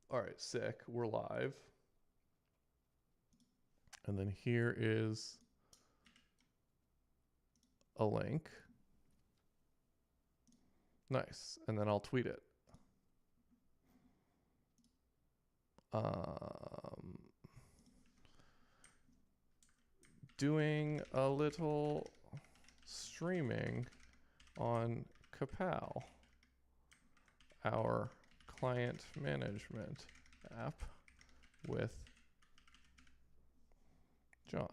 All right, sick. We're live. And then here is a link. Nice. And then I'll tweet it. Doing a little streaming on Kapow, our client management app with John.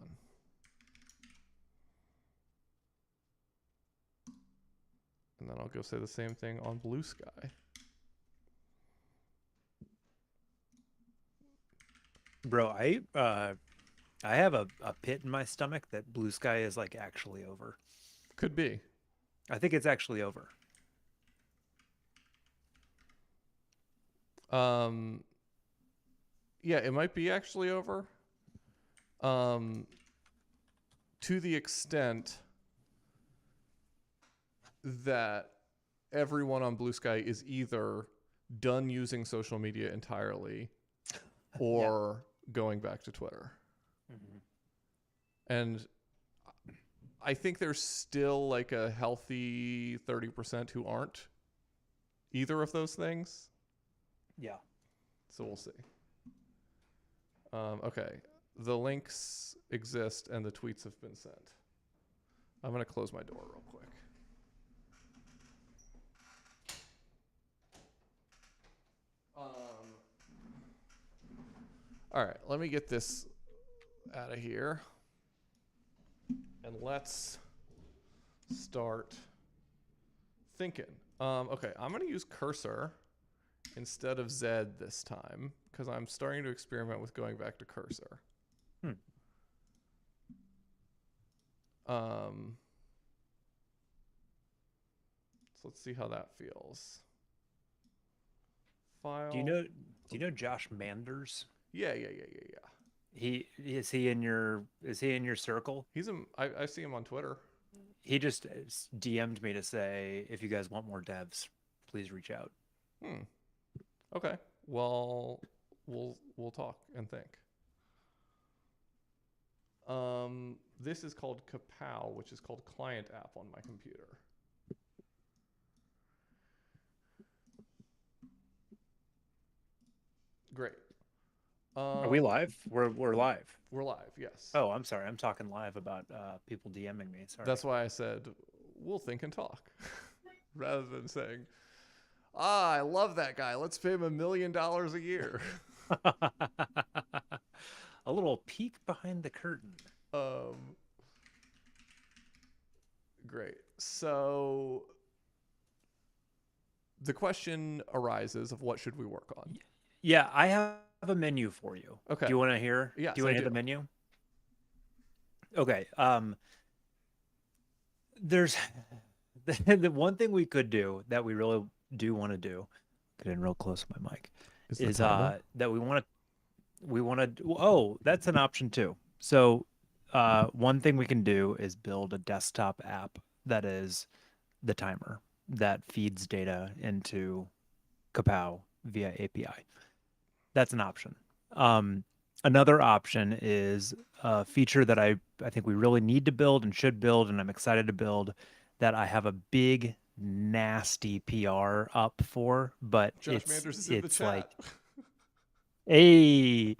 And then I'll go say the same thing on Blue Sky. Bro, I have a pit in my stomach that Blue Sky is like actually over. Could be. I think it's actually over. Yeah, it might be actually over. To the extent that everyone on Blue Sky is either done using social media entirely or going back to Twitter. Mm-hmm. And I think there's still like a healthy 30% who aren't either of those things. Yeah. So we'll see. Okay. The links exist and the tweets have been sent. I'm going to close my door real quick. All right, let me get this out of here. And let's start thinking. Okay, I'm going to use cursor instead of Z this time because I'm starting to experiment with going back to cursor. So let's see how that feels. File. Do you know Josh Manders? Yeah. He in your circle? I see him on Twitter. He just DM'd me to say if you guys want more devs, please reach out. Okay. Well, we'll talk and think. This is called Kapow, which is called client app on my computer. Great. Are we live? We're live. We're live, yes. Oh, I'm sorry. I'm talking live about people DMing me. Sorry. That's why I said we'll think and talk rather than saying, I love that guy. Let's pay him $1 million a year. A little peek behind the curtain. Great. So the question arises of what should we work on? Yeah, I have a menu for you. Okay. Do you want to hear? Yes, do you want to hear the menu? Okay. There's the one thing we could do that we really do want to do. Get in real close to my mic. Is that we want to oh, that's an option too. So one thing we can do is build a desktop app that is the timer that feeds data into Kapow via API. That's an option. Another option is a feature that I think we really need to build and should build, and I'm excited to build, that I have a big nasty PR up for, but Josh Manders is in the chat. like hey,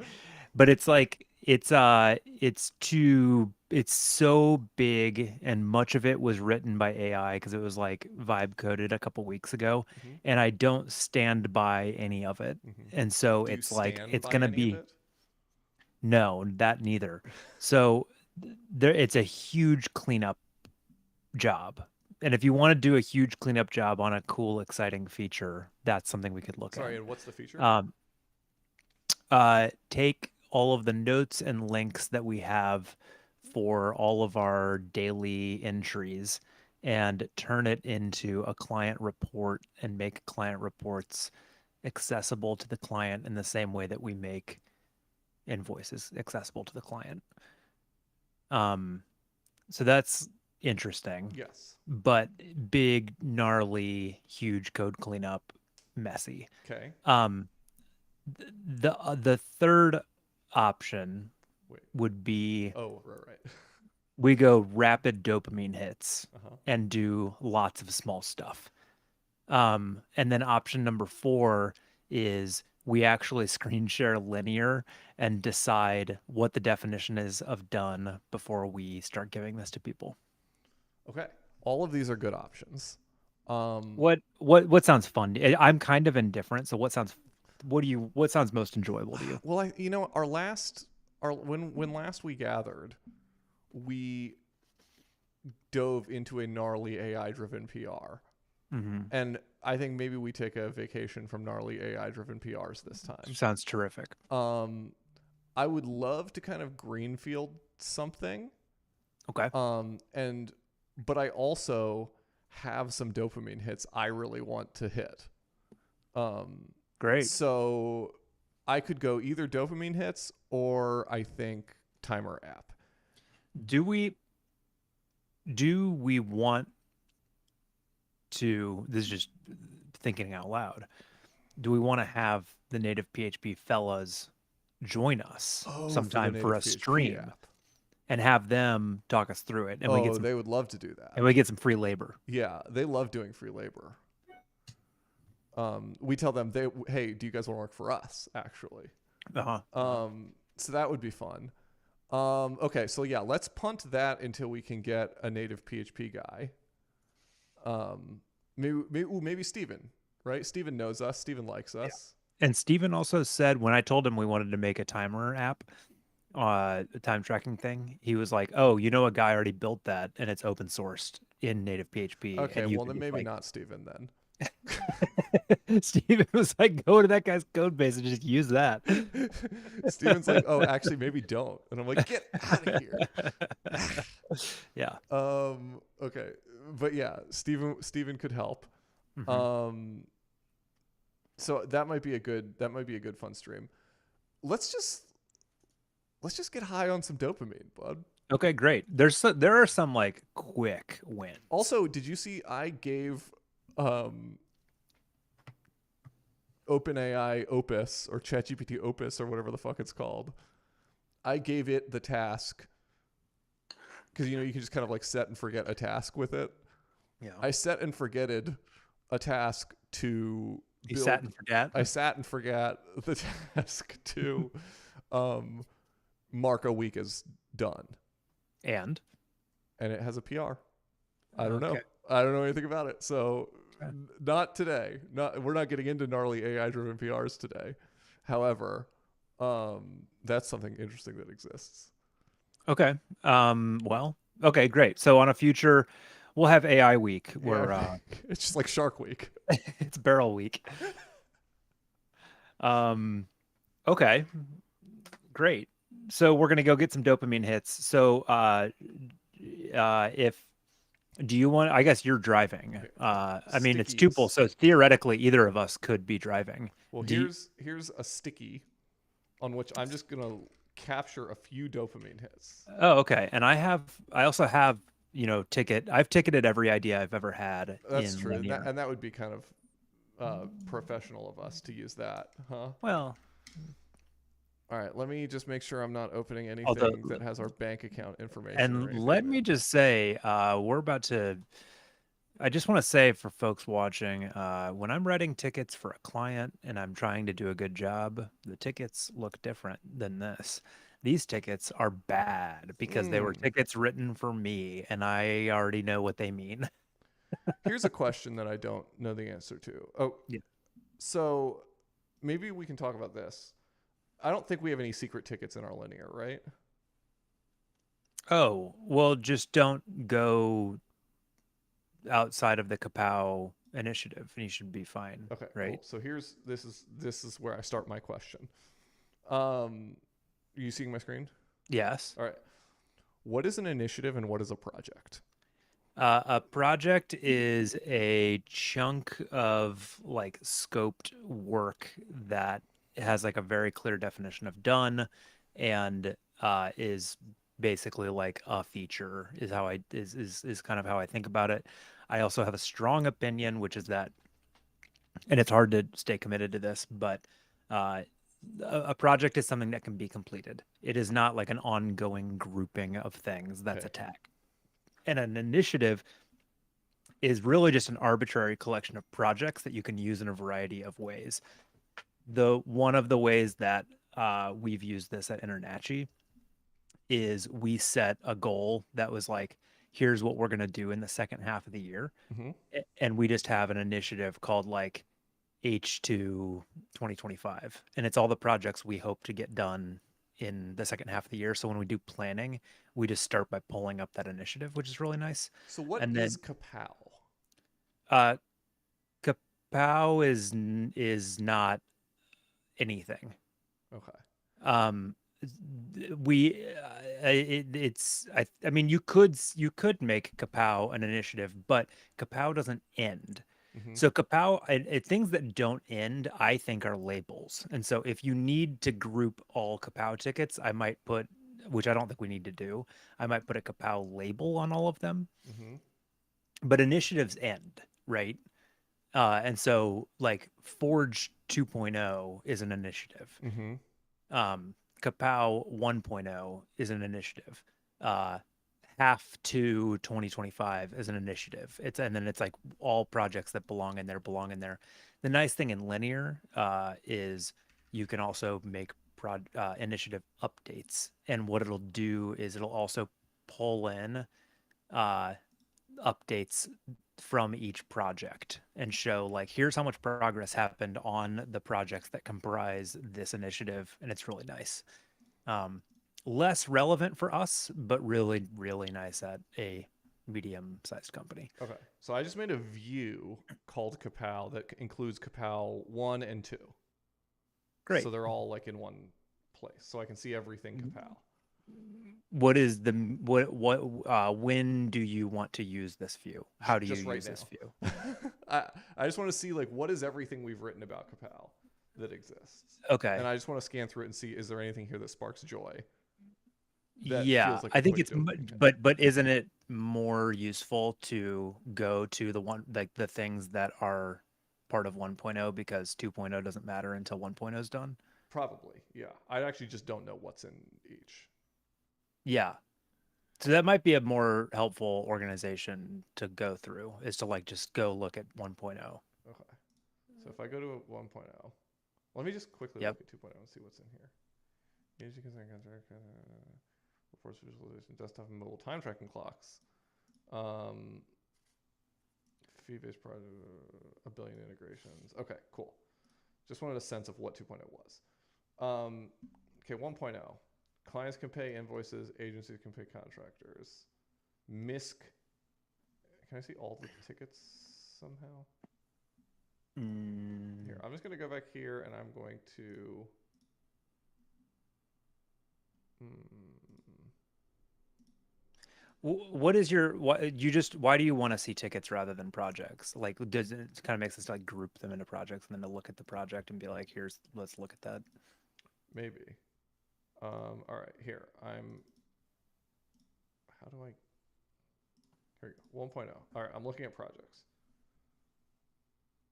but it's like it's so big, and much of it was written by AI because it was like vibe coded a couple weeks ago, and I don't stand by any of it. And so it's like it's gonna be no, that neither. So it's a huge cleanup job. And if you want to do a huge cleanup job on a cool, exciting feature, that's something we could look at. Sorry, and what's the feature? Take all of the notes and links that we have for all of our daily entries and turn it into a client report and make client reports accessible to the client in the same way that we make invoices accessible to the client. So that's interesting. Yes. But big, gnarly, huge code cleanup, messy. Okay. The third option Wait. would be Oh, right. we go rapid dopamine hits Uh-huh. and do lots of small stuff. And then option number four is we actually screen share linear and decide what the definition is of done before we start giving this to people. Okay. All of these are good options. Um, What sounds fun? I'm kind of indifferent, so what sounds most enjoyable to you? well, our when last we gathered, we dove into a gnarly AI driven PR. Hmm. And I think maybe we take a vacation from gnarly AI driven PRs this time. Sounds terrific. Um, I would love to kind of greenfield something. Okay, And but I also have some dopamine hits I really want to hit. Um, great. so I could go either dopamine hits or I think timer app. Do we do we want to, this is just thinking out loud, do we want to have the native PHP fellas join us Oh, for the sometime for native a PHP stream app. and have them talk us through it, and Oh, they would love to do that. we get some free labor? Yeah, they love doing free labor. We tell them hey, do you guys want to work for us? Actually, Uh-huh. so that would be fun. Okay, so yeah, let's punt that until we can get a native PHP guy. Maybe Steven, right? Steven knows us. Steven likes us. And Steven also said, when I told him we wanted to make a timer app, a time tracking thing, he was like, "Oh, you know, a guy already built that, and it's open sourced in native PHP, Okay, and you well can then just maybe like." not Steven then. Steven was like, "Go to that guy's code base and just use that." Steven's like, oh, actually, maybe don't, and I'm like, get out of here. Yeah. Okay, but yeah, Steven could help. Hmm. Um, so that might be a good fun stream. Let's just get high on some dopamine, bud. Okay, great. There are some like quick wins. Also, did you see I gave um OpenAI Opus or ChatGPT Opus or whatever the fuck it's called? I gave it the task because you can just kind of like set and forget a task with it. Yeah. I set and forgetted a task to You build. sat and forgot. I sat and forgot the task to mark a week as done, And and it has a PR. I don't know. okay. I don't know anything about it. So Okay. not today. We're not getting into gnarly AI driven PRs today. However, that's something interesting that exists. Okay. Well, okay, great. So on a future, we'll have AI week AI where it's just like Shark Week. it's barrel week. Okay, great. So we're gonna go get some dopamine hits. So if do you want, I guess you're driving. Okay. I mean, it's tuple, Stickies. so theoretically either of us could be driving. Well, Do you, here's a sticky on which I'm just gonna capture a few dopamine hits. oh, okay. And I also have, I've ticketed every idea I've ever had That's in true, and linear. that would be kind of professional of us to use that, huh? Well, All right, let me just make sure I'm not opening although, anything that has our bank account information or and anything let in me it. just say, we're about to, I just want to say for folks watching, when I'm writing tickets for a client and I'm trying to do a good job, the tickets look different than this. These tickets are bad because they were Mm. tickets written for me and I already know what they mean. Here's a question that I don't know the answer to. Oh, Yeah. so maybe we can talk about this. I don't think we have any secret tickets in our linear, right? Oh, well, just don't go outside of the Kapow initiative and you should be fine, Okay, right? cool. So this is where I start my question. Are you seeing my screen? Yes. All right. What is an initiative and what is a project? A project is a chunk of like scoped work that has like a very clear definition of done and is basically like a feature is how I is kind of how I think about it. I also have a strong opinion, which is that, and it's hard to stay committed to this, but a project is something that can be completed. It is not like an ongoing grouping of things that's Okay. a tag. And an initiative is really just an arbitrary collection of projects that you can use in a variety of ways. The one of the ways that we've used this at Internachi is we set a goal that was like, here's what we're going to do in the second half of the year. Mm-hmm. And we just have an initiative called like H2 2025. And it's all the projects we hope to get done in the second half of the year. So when we do planning, we just start by pulling up that initiative, which is really nice. So what And is then Kapow? uh Kapow is not anything. Okay. Um we it's I mean you could make Kapow an initiative, but Kapow doesn't end. Mm-hmm. So Kapow, things that don't end, I think, are labels. And so if you need to group all Kapow tickets, I might put, which I don't think we need to do, I might put a Kapow label on all of them. Mm-hmm. But initiatives end, right? And so like Forge 2.0 is an initiative. Mm-hmm. Kapow 1.0 is an initiative. Uh, half to 2025 is an initiative. And then it's like all projects that belong in there belong in there. The nice thing in linear is you can also make initiative updates, and what it'll do is it'll also pull in uh, updates from each project and show like here's how much progress happened on the projects that comprise this initiative, and it's really nice. um, Less relevant for us, but really really nice at a medium-sized company. Okay. So I just made a view called Kapow that includes Kapow 1 and 2. So Great. they're all like in one place. So I can see everything Kapow. What is the what when do you want to use this view? How do you Just right use this view? now. I just want to see like what is everything we've written about Kapow that exists. And Okay. I just want to scan through it and see is there anything here that sparks joy that Yeah, feels like a I think quick it's dopamine hit. but isn't it more useful to go to the one like the things that are part of 1.0 because 2.0 doesn't matter until 1.0 is done? Probably, yeah. I actually just don't know what's in each. Yeah. So that might be a more helpful organization to go through is to like just go look at 1.0. Okay. So if I go to 1.0, let me just quickly Yep. look at 2.0 and see what's in here. Energy consumption contract, reports visualization, desktop and mobile time tracking clocks. Um, Fee-based project, a billion integrations. Okay, cool. Just wanted a sense of what 2.0 was. Okay, 1.0. Clients can pay invoices, agencies can pay contractors. MISC. Can I see all the tickets somehow? Here, I'm just going to go back here and I'm going to. What is your why do you want to see tickets rather than projects? Like does it kind of makes us like group them into projects and then to look at the project and be like, here's let's look at that. Maybe. All right, here. How do I. Here we go. 1.0. All right, I'm looking at projects.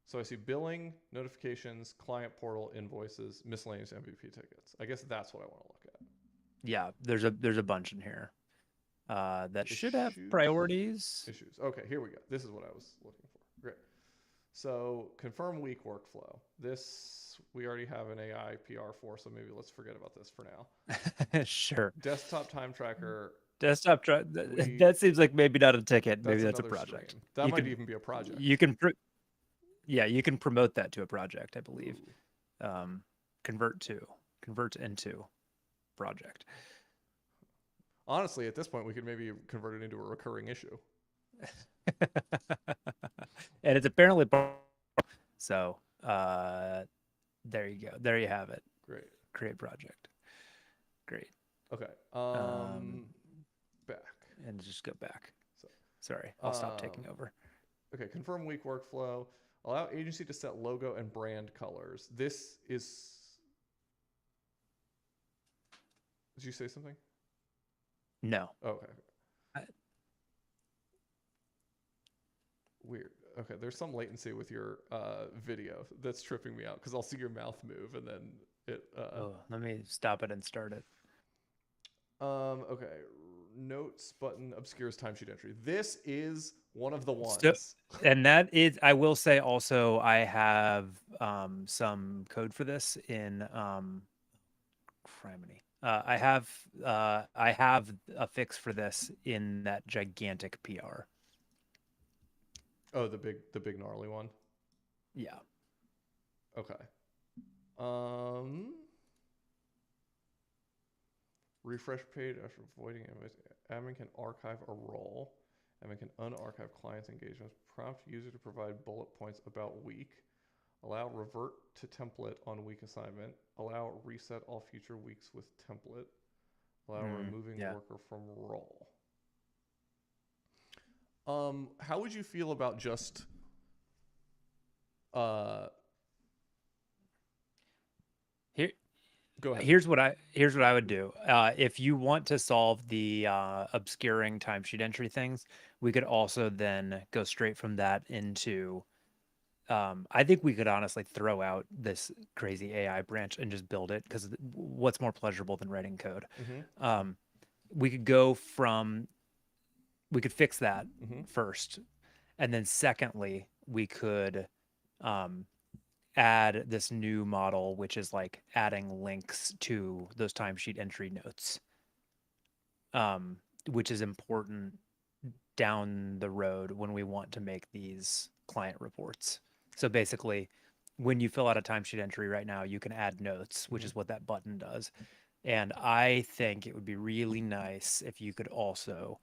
So I see billing, notifications, client portal, invoices, miscellaneous MVP tickets. I guess that's what I want to look at. Yeah, there's a bunch in here that should have Issues? priorities. Issues. Okay, here we go. This is what I was looking for. Great. So confirm week workflow. This we already have an AI PR for, so maybe let's forget about this for now. Sure. Desktop time tracker. That seems like maybe not a ticket, maybe That's that's a another project. stream. That might even be a project. You can yeah, you can promote that to a project, I believe. Convert into project. Honestly, at this point, we could maybe convert it into a recurring issue. And it's apparently so. There you go. There you have it. Great. Create project. Great. Okay. Back. And just go back. So, sorry, I'll stop taking over. Okay. Confirm week workflow. Allow agency to set logo and brand colors. This is. Did you say something? No. Oh, okay. Weird. Okay, there's some latency with your video that's tripping me out because I'll see your mouth move and then It Oh, let me stop it and start it. Okay. Notes button obscures timesheet entry. This is one of the So, ones. and that is, I will say also, I have some code for this in Criminy. I have a fix for this in that gigantic PR. Oh, the big gnarly one. Yeah. Okay. Um, refresh page after avoiding invites. Admin can archive a role. Admin can unarchive clients' engagements. Prompt user to provide bullet points about week. Allow revert to template on week assignment. Allow reset all future weeks with template. Allow removing Yeah. worker from role. How would you feel about just uh Here, go ahead. here's what I would do. If you want to solve the obscuring timesheet entry things, we could also then go straight from that into. I think we could honestly throw out this crazy AI branch and just build it because what's more pleasurable than writing code? Mm-hmm. Um, we could go from we could fix that Mm-hmm. first, and then secondly, we could um, add this new model, which is like adding links to those timesheet entry notes, um, which is important down the road when we want to make these client reports. So basically, when you fill out a timesheet entry right now, you can add notes, which Mm-hmm. is what that button does. And I think it would be really nice if you could also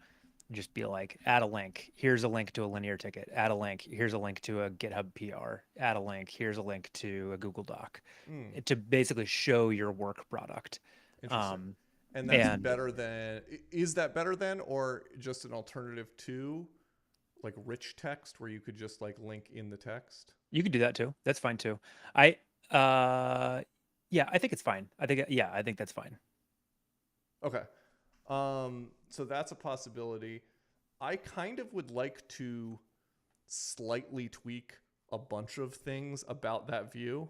just be like, add a link. Here's a link to a linear ticket. Add a link. Here's a link to a GitHub PR. Add a link. Here's a link to a Google Doc Mm, to basically show your work product. interesting. Um, And that's and better than, is that better than, or just an alternative to like rich text where you could just like link in the text? you could do that too. That's fine too. I, uh, yeah, I think it's fine. I think that's fine. Okay. So that's a possibility. I kind of would like to slightly tweak a bunch of things about that view.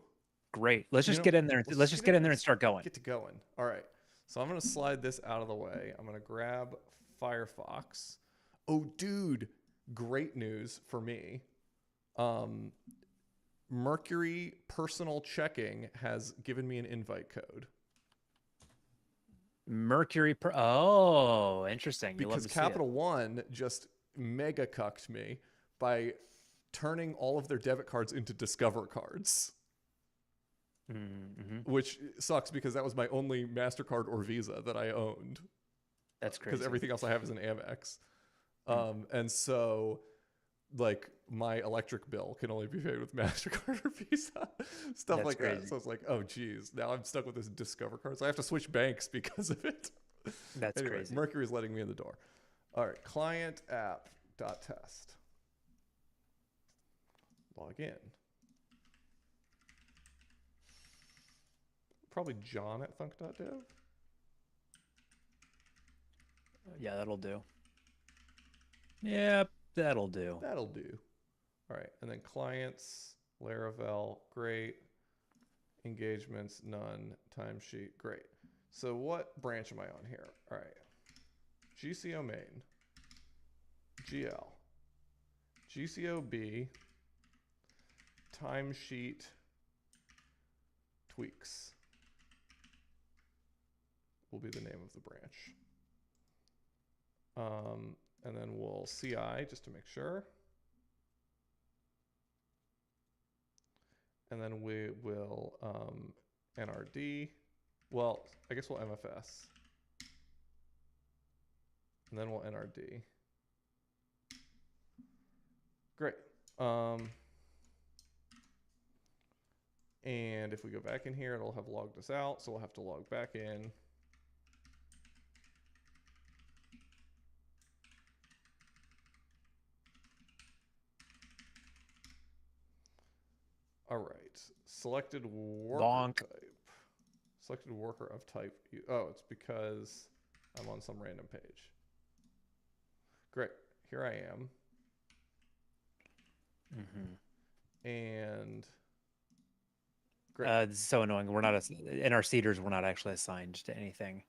Great. Let's You just know, get in there. let's Let's just just get get in in there there and and start going. get to going. All right. So I'm going to slide this out of the way. I'm going to grab Firefox. Oh, dude, great news for me. Um, Mercury Personal Checking has given me an invite code Oh, interesting. You love because to see it. Capital One just mega cucked me by turning all of their debit cards into Discover cards, Mm-hmm. which sucks because that was my only MasterCard or Visa that I owned. That's Because crazy. everything else I have is an Amex. Mm. And so like my electric bill can only be paid with MasterCard or Visa, stuff That's like that. crazy. So it's like, oh geez, now I'm stuck with this Discover card. So I have to switch banks because of it. That's Anyway, crazy. Mercury's letting me in the door. All right, client app dot test. Log in. Probably John at thunk.dev. Yeah, that'll do. Yep, that'll do. That'll do. All right, and then clients, Laravel, great. Engagements, none. Timesheet, great. So what branch am I on here? All right. GCO main, GL, GCOB, timesheet, tweaks will be the name of the branch. And then we'll CI just to make sure. And then we will NRD. Well, I guess we'll MFS. And then we'll NRD. Great. And if we go back in here, it'll have logged us out. So we'll have to log back in. All right. Selected worker Bonk. type. Selected worker of type. Oh, it's because I'm on some random page. Great. Here I am. Mm-hmm. And Great. This is so annoying. We're not in our seeders. We're not actually assigned to anything.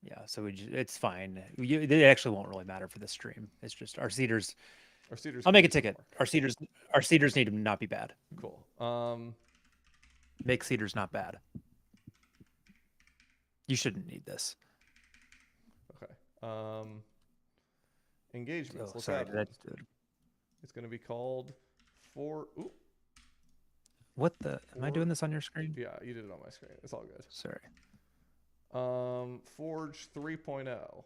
Yeah, so it's fine. It actually won't really matter for the stream. It's just our seeders. Our seeders I'll can make a do some ticket. work. Our seeders need to not be bad. Cool. Make seeders not bad. You shouldn't need this. Okay. Engagements. Oh, Let's sorry. add Did I one. just do it? It's going to be called for. Ooh. What the? Am I doing this on your screen? Yeah, you did it on my screen. It's all good. Sorry. Forge 3.0,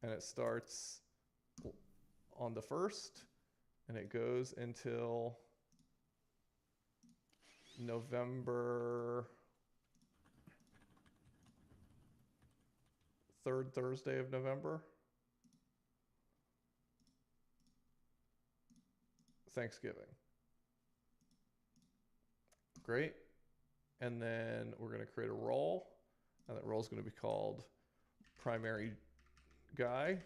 and it starts on the 1st, and it goes until November 3rd Thursday of November. Thanksgiving. Great. And then we're going to create a role, and that role is going to be called primary guy.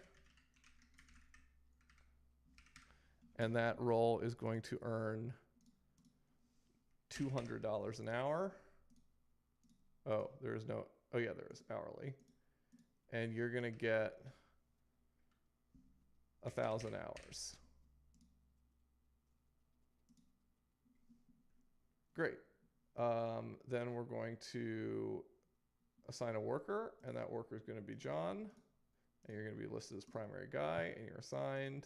And that role is going to earn $200 an hour. Oh, there is no, oh yeah, there is hourly. And you're going to get 1,000 hours. Great. Then we're going to assign a worker, and that worker is going to be John. And you're going to be listed as primary guy, and you're assigned.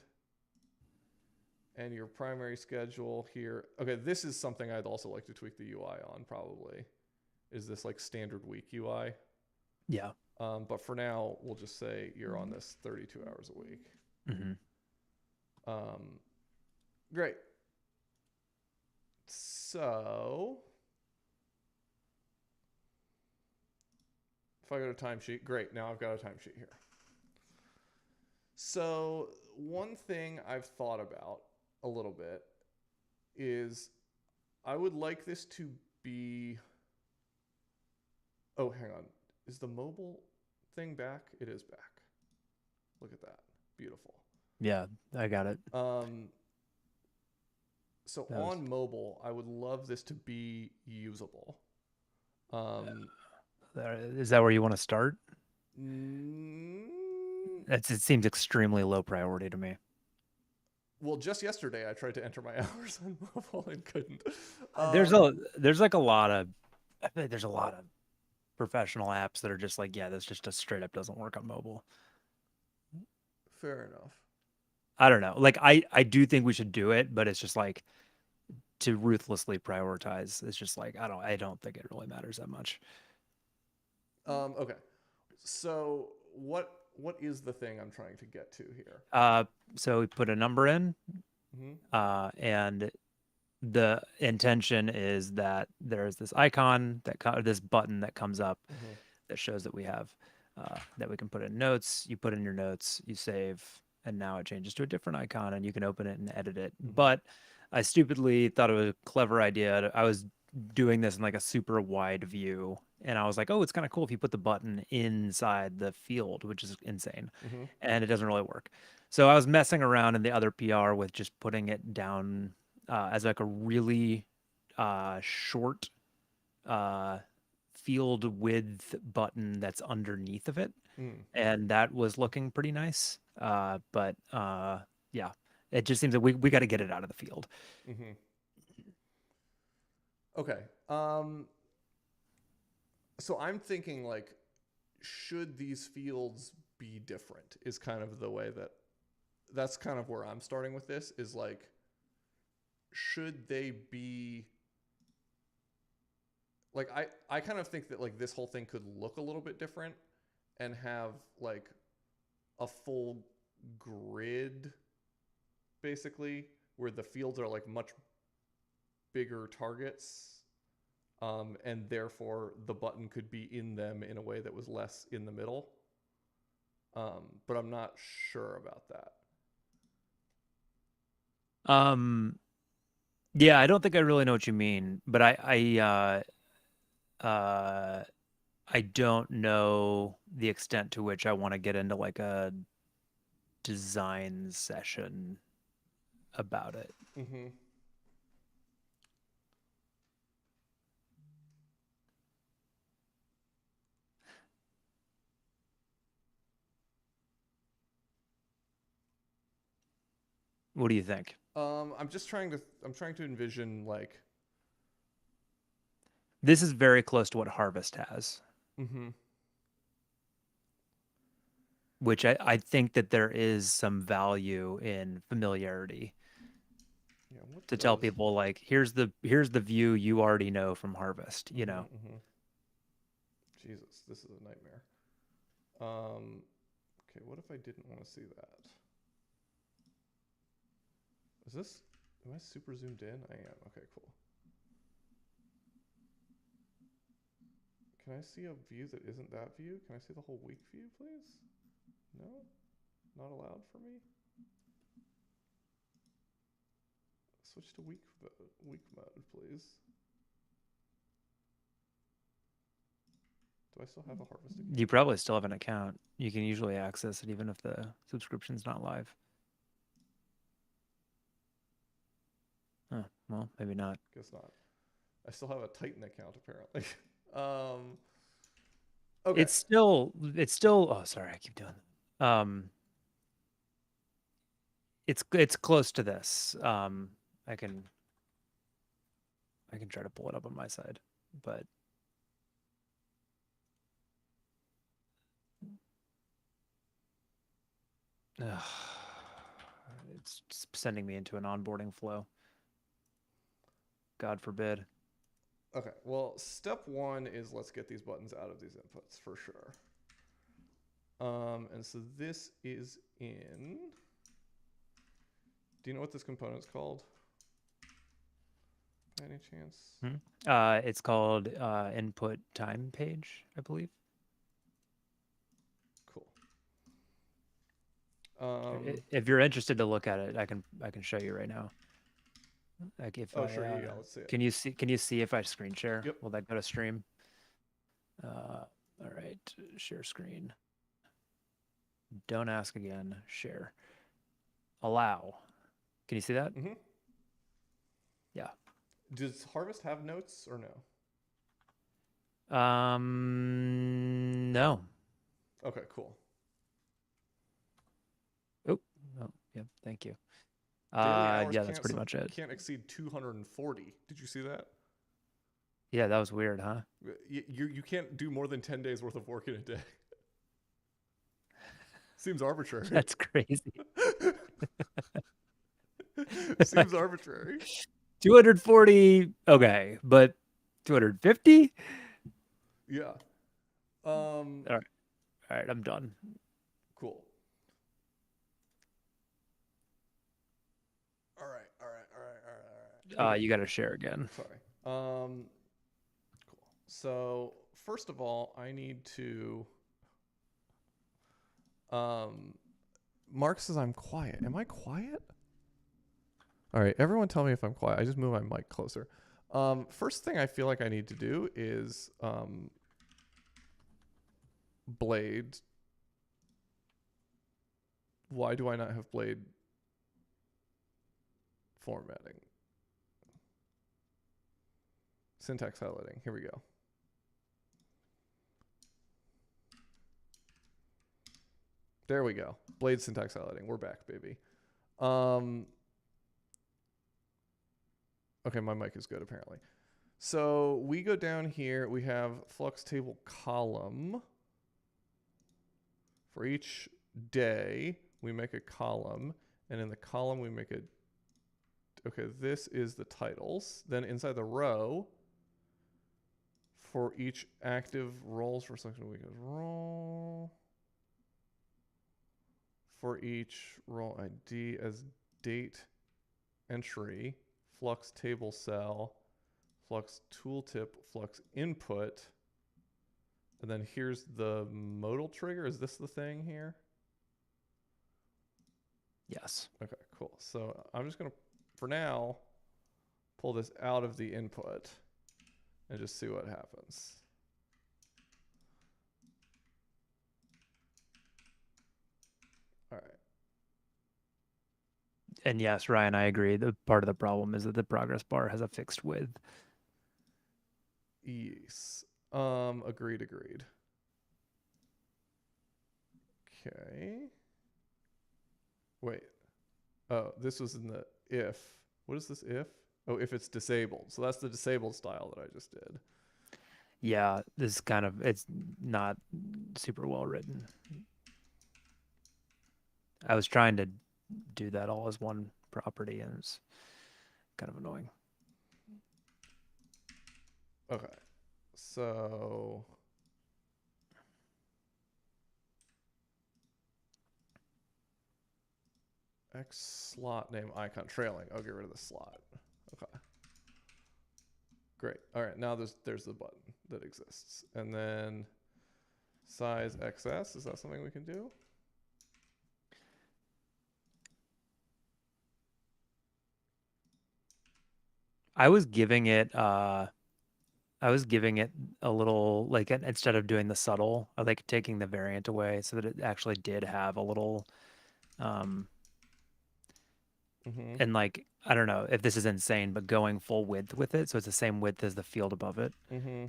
And your primary schedule here. Okay, this is something I'd also like to tweak the UI on, probably. Is this like standard week UI? Yeah. But for now, we'll just say you're on this 32 hours a week. Mm-hmm. Great. So if I go to timesheet, great. Now I've got a timesheet here. So one thing I've thought about a little bit is I would like this to be, oh, hang on. Is the mobile thing back? It is back. Look at that. Beautiful. Yeah, I got it. So on mobile, I would love this to be usable. Is that where you want to start? It seems extremely low priority to me. Well, just yesterday I tried to enter my hours on mobile and couldn't. There's like a lot of, I feel like there's a lot of professional apps that are just like, yeah, that's just a straight up doesn't work on mobile. Fair enough. I don't know. Like I do think we should do it, but it's just like to ruthlessly prioritize. It's just like I don't think it really matters that much. Okay. So what is the thing I'm trying to get to here? So we put a number in, and the intention is that there's this icon this button that comes up that shows that we have that we can put in notes. You put in your notes, you save, and now it changes to a different icon, and you can open it and edit it. But I stupidly thought it was a clever idea. I was doing this in like a super wide view, and I was like, oh, it's kind of cool if you put the button inside the field, which is insane, and it doesn't really work. So I was messing around in the other PR with just putting it down as like a really short field width button that's underneath of it, and that was looking pretty nice. But yeah, it just seems that we got to get it out of the field. Okay. So I'm thinking like, should these fields be different? Is kind of the way that's kind of where I'm starting with this, is like, should they be like, I kind of think that like this whole thing could look a little bit different and have like a full grid basically where the fields are like much bigger targets, and therefore the button could be in them in a way that was less in the middle, but I'm not sure about that. Yeah, I don't think I really know what you mean, but I don't know the extent to which I want to get into like a design session about it. What do you think? I'm trying to envision like. This is very close to what Harvest has, Mm-hmm. which I think that there is some value in familiarity Yeah. What to tell does? people like, here's the view you already know from Harvest, you Mm-hmm, know. mm-hmm. Jesus, this is a nightmare. Okay, what if I didn't want to see that? Is this? Am I super zoomed in? I am. Okay, cool. Can I see a view that isn't that view? Can I see the whole week view, please? No? Not allowed for me? Switch to week mode, please. Do I still have a Harvest account? You probably still have an account. You can usually access it even if the subscription's not live. Oh, well, maybe not. Guess not. I still have a Titan account apparently. um, okay. It's still oh sorry, I keep doing that. It's close to this. I can try to pull it up on my side, but it's sending me into an onboarding flow. God forbid. Okay. Well, step one is let's get these buttons out of these inputs for sure. And so this is in. Do you know what this component is called? By any chance? It's called input time page, I believe. Cool. If you're interested to look at it, I can show you right now. Like if oh sure, yeah, let's see it. Can you see if I screen share? Yep. Will that go to stream? All right, share screen. Don't ask again. Share. Allow. Can you see that? Mm-hmm. Yeah. Does Harvest have notes or no? No. Okay, cool. Oh, yeah. Thank you. Daily hours yeah, that's pretty much it. Can't exceed 240. Did you see that? Yeah, that was weird, huh? You can't do more than 10 days worth of work in a day. Seems arbitrary. That's crazy. Seems arbitrary. 240, okay, but 250? Yeah. All right, I'm done. Cool. All right. You got to share again. Sorry. Cool. So first of all, I need to. Mark says I'm quiet. Am I quiet? All right, everyone, tell me if I'm quiet. I just move my mic closer. First thing I feel like I need to do is Blade. Why do I not have Blade formatting? Syntax highlighting. Here we go. There we go. Blade syntax highlighting. We're back, baby. Okay, my mic is good apparently. So we go down here. We have flux table column. For each day, we make a column. And in the column, we make a... Okay, this is the titles. Then inside the row, for each active roles for selection week is role. For each role ID as date entry, flux table cell, flux tooltip, flux input. And then here's the modal trigger. Is this the thing here? Yes. Okay, cool. So I'm just going to, for now, pull this out of the input and just see what happens. All right. And yes, Ryan, I agree. The part of the problem is that the progress bar has a fixed width. Yes. Agreed. Okay. Wait. Oh, this was in the if. What is this if? Oh, if it's disabled. So that's the disabled style that I just did. Yeah, this is kind of, it's not super well written. I was trying to do that all as one property, and it's kind of annoying. Okay. So X slot name icon trailing. I'll get rid of the slot. Okay. Great. All right. Now there's the button that exists. And then size XS. Is that something we can do? I was giving it a little like instead of doing the subtle, I like taking the variant away so that it actually did have a little Mm-hmm. and like I don't know if this is insane, but going full width with it so it's the same width as the field above it. Mm-hmm.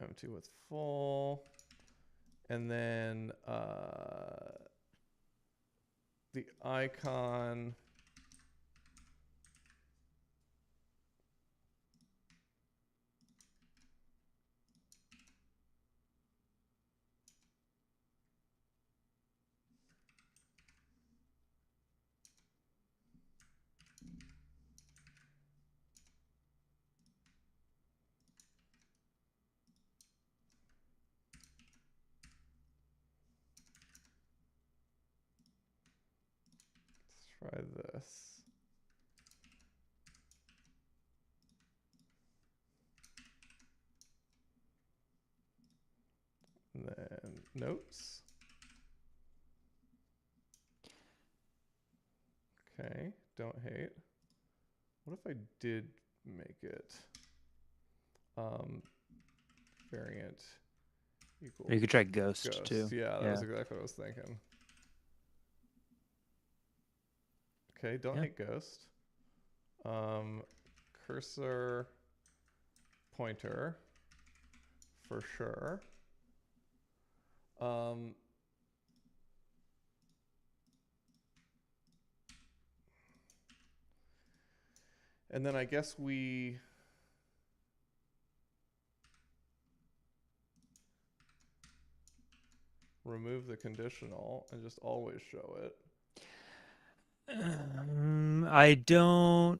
Empty with full. And then the icon. Let's try this. And then notes. Okay, don't hate. What if I did make it variant equals You could try ghost ghost? too. Yeah, that Yeah. was exactly what I was thinking. Okay, don't Yeah. hate ghost. Cursor pointer for sure. And then I guess we remove the conditional and just always show it. I don't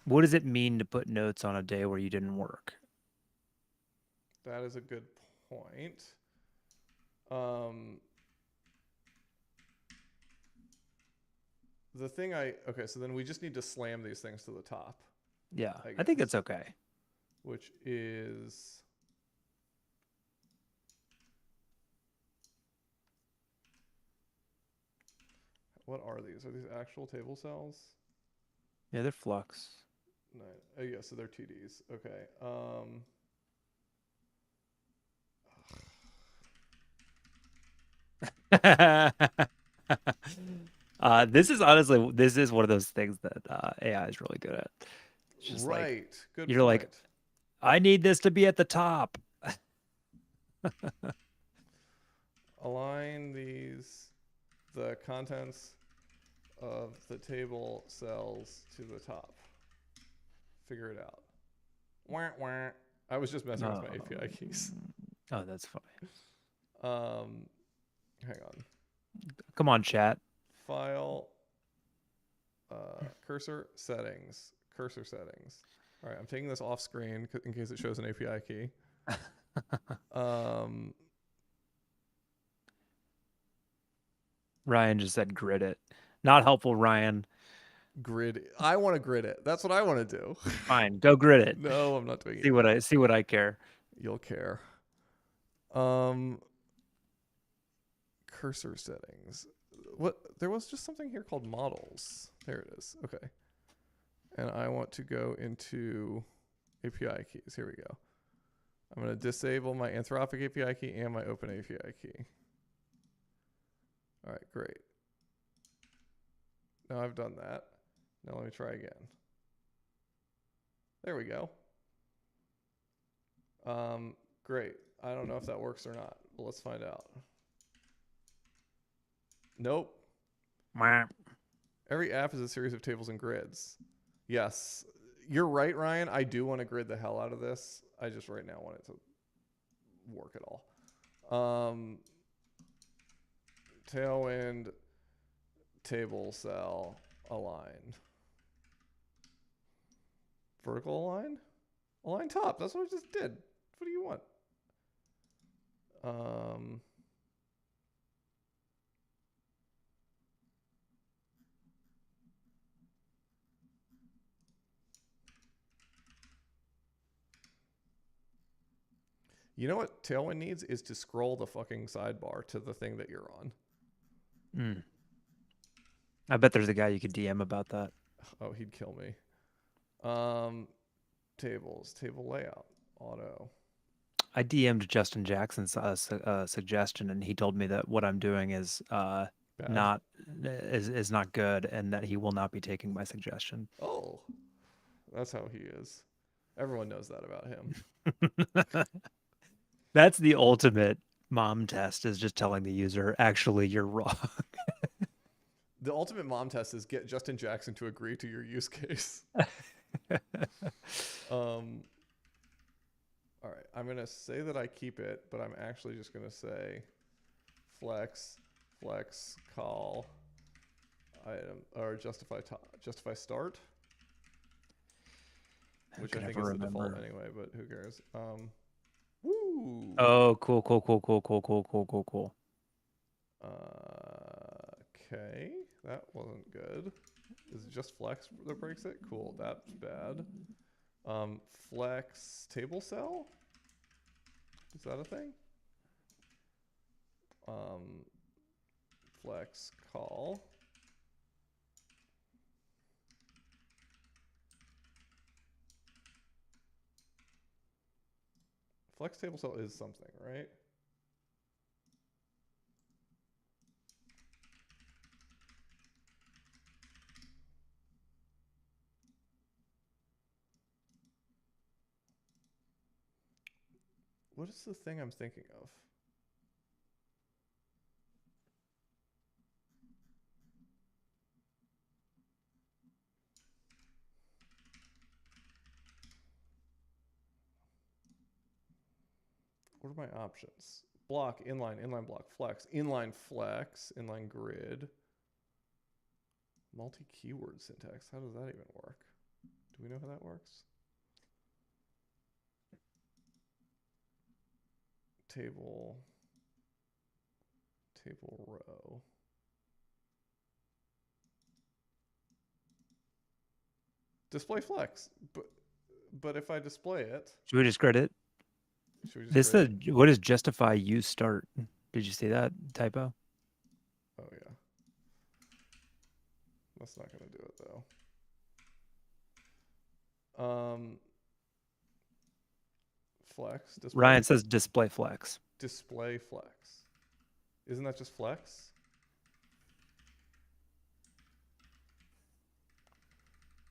what does it mean to put notes on a day where you didn't work? That is a good point. The thing okay, so then we just need to slam these things to the top. Yeah, I I think guess. it's okay. Which is what are these? Are these actual table cells? Yeah, they're flux. No. Oh yeah, so they're TDs. Okay. This is honestly, this is one of those things that AI is really good at. It's just like Right. Good you're like, point. I need this to be at the top. Align the contents of the table cells to the top. Figure it out. Wah, wah. I was just messing with my API keys. Oh, that's funny. Hang on. Come on, chat. File, cursor settings. Cursor settings. All right, I'm taking this off screen in case it shows an API key. Ryan just said grid it. Not helpful, Ryan. Grid. I want to grid it. That's what I want to do. Fine, go grid it. No, I'm not doing it. See what I care. You'll care. Cursor settings. What? There was just something here called models. There it is. Okay. And I want to go into API keys. Here we go. I'm going to disable my Anthropic API key and my Open API key. All right, great. Now I've done that. Now let me try again. There we go. Great. I don't know if that works or not, but let's find out. Nope. Every app is a series of tables and grids. Yes. You're right, Ryan. I do want to grid the hell out of this. I just right now want it to work at all. Tailwind, table cell, align. Vertical align? Align top. That's what I just did. What do you want? You know what Tailwind needs is to scroll the fucking sidebar to the thing that you're on. I bet there's a guy you could DM about that. Oh, he'd kill me. Tables, table layout, auto. I DM'd Justin Jackson's suggestion, and he told me that what I'm doing is not good, and that he will not be taking my suggestion. Oh, that's how he is. Everyone knows that about him. That's the ultimate mom test, is just telling the user, actually, you're wrong. The ultimate mom test is get Justin Jackson to agree to your use case. All right, I'm going to say that I keep it, but I'm actually just going to say flex call item, or justify start, which I think is the default anyway, but who cares? Woo! Oh, cool. Okay, that wasn't good. Is it just flex that breaks it? Cool, that's bad. Flex table cell? Is that a thing? Flex call. Flex table cell is something, right? What is the thing I'm thinking of? What are my options? Block, inline block, flex, inline grid. Multi-keyword syntax. How does that even work? Do we know how that works? Table row. Display flex. But if I display it, should we just grid it? What does justify use start? Did you see that typo? Oh yeah. That's not gonna do it though. Flex. Ryan says display flex. Display flex. Isn't that just flex?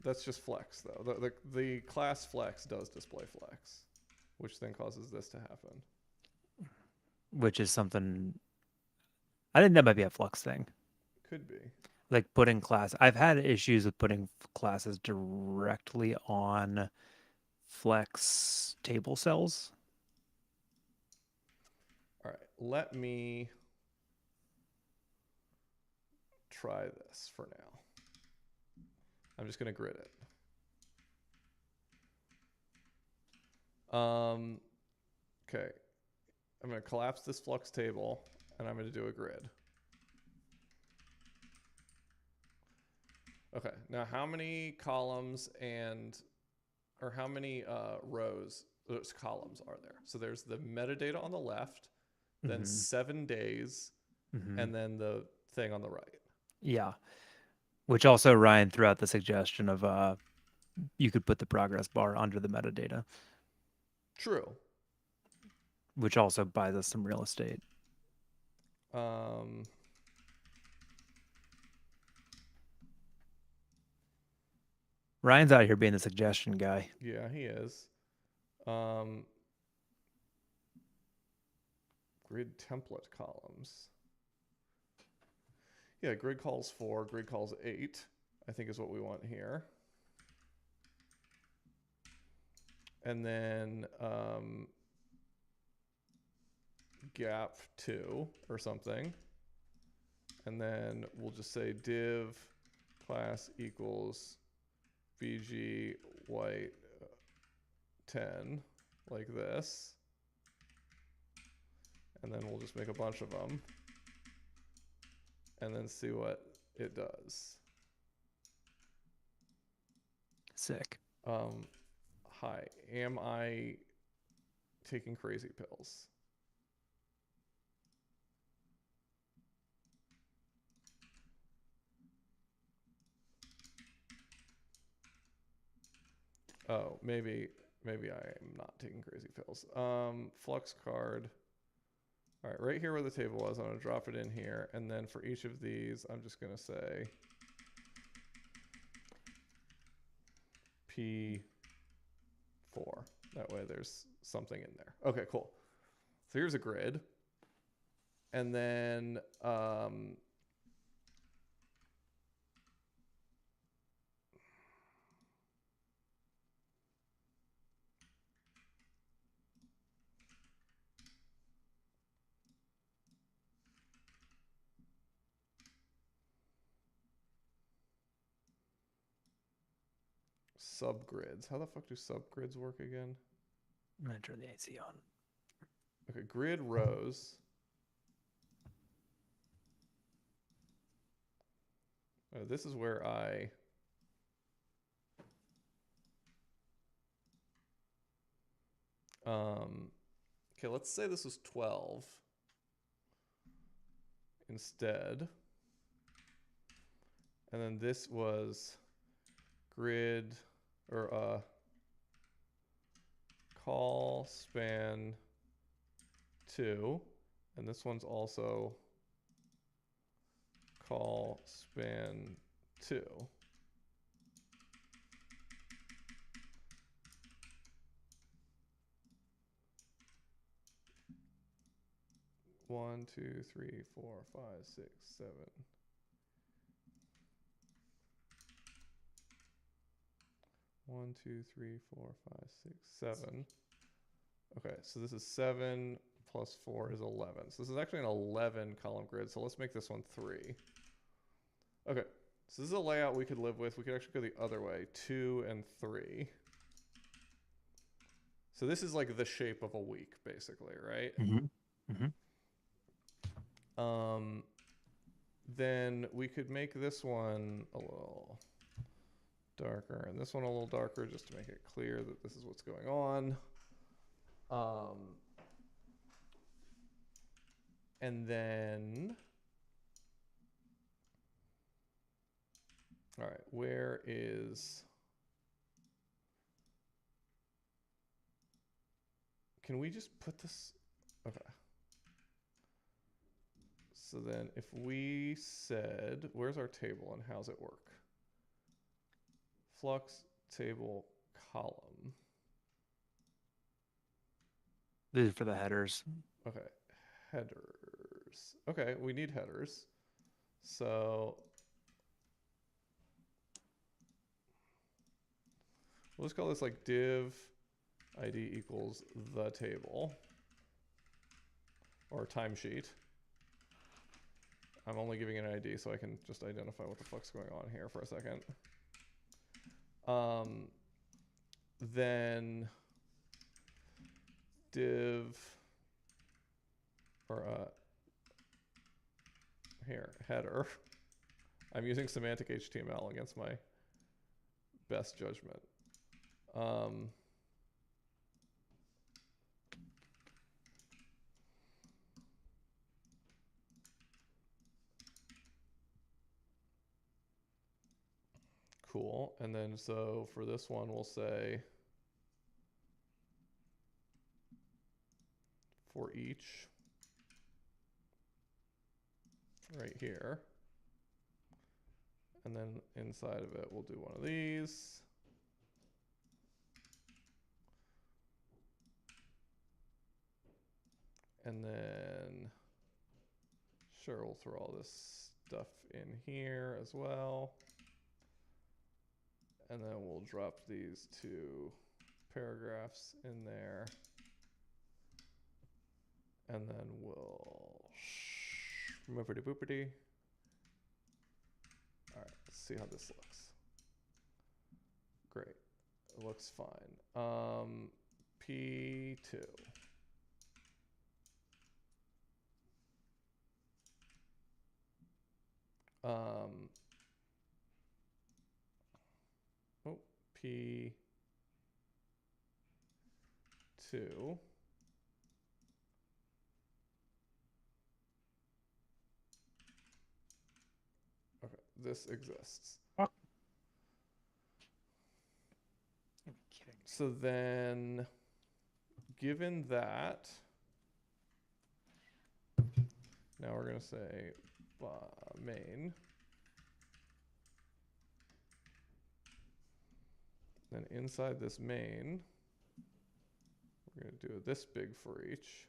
That's just flex though. The class flex does display flex, which then causes this to happen. Which is something, I think that might be a flux thing. Could be. Like putting class. I've had issues with putting classes directly on flex table cells. All right, let me try this for now. I'm just gonna grid it. Okay, I'm gonna collapse this flux table and I'm gonna do a grid. Okay, now how many columns or how many rows, columns are there? So there's the metadata on the left, then 7 days, and then the thing on the right. Yeah. Which also Ryan threw out the suggestion of you could put the progress bar under the metadata. True. Which also buys us some real estate. Ryan's out here being the suggestion guy. Yeah, he is. Grid template columns. Yeah, grid calls 4, grid calls 8, I think is what we want here. And then gap 2 or something. And then we'll just say div class equals bg white 10, like this. And then we'll just make a bunch of them. And then see what it does. Sick. Hi, am I taking crazy pills? Oh, maybe I am not taking crazy pills. Flux card. All right, right here where the table was, I'm gonna drop it in here. And then for each of these, I'm just gonna say P4. That way there's something in there. Okay, cool. So here's a grid. And then subgrids. How the fuck do subgrids work again? I'm gonna turn the AC on. Okay, grid rows. This is where I okay, let's say this was 12 instead. And then this was grid or call span 2. And this one's also call span 2. One, two, three, 4, 5, 6, 7. One, two, three, 4, 5, 6, 7. Okay, so this is 7 plus 4 is 11. So this is actually an 11 column grid. So let's make this one 3. Okay, so this is a layout we could live with. We could actually go the other way, 2 and 3. So this is like the shape of a week, basically, right? Mm-hmm. Mm-hmm. Then we could make this one a little darker and this one a little darker just to make it clear that this is what's going on. And then, all right, where is, can we just put this, okay. So then if we said, where's our table and how's it work? Flux table column. These are for the headers. Okay, headers. Okay, we need headers. So we'll just call this like div ID equals the table or timesheet. I'm only giving it an ID so I can just identify what the fuck's going on here for a second. Then div or here, header. I'm using semantic HTML against my best judgment. Cool. And then so for this one, we'll say for each right here. And then inside of it, we'll do one of these. And then, sure, we'll throw all this stuff in here as well. And then we'll drop these two paragraphs in there. And then we'll moopity boopity. All right, let's see how this looks. Great, it looks fine. P2. P2. Okay, this exists. Fuck. You're kidding me. So then, given that, now we're going to say main. Then inside this main, we're going to do this big for each.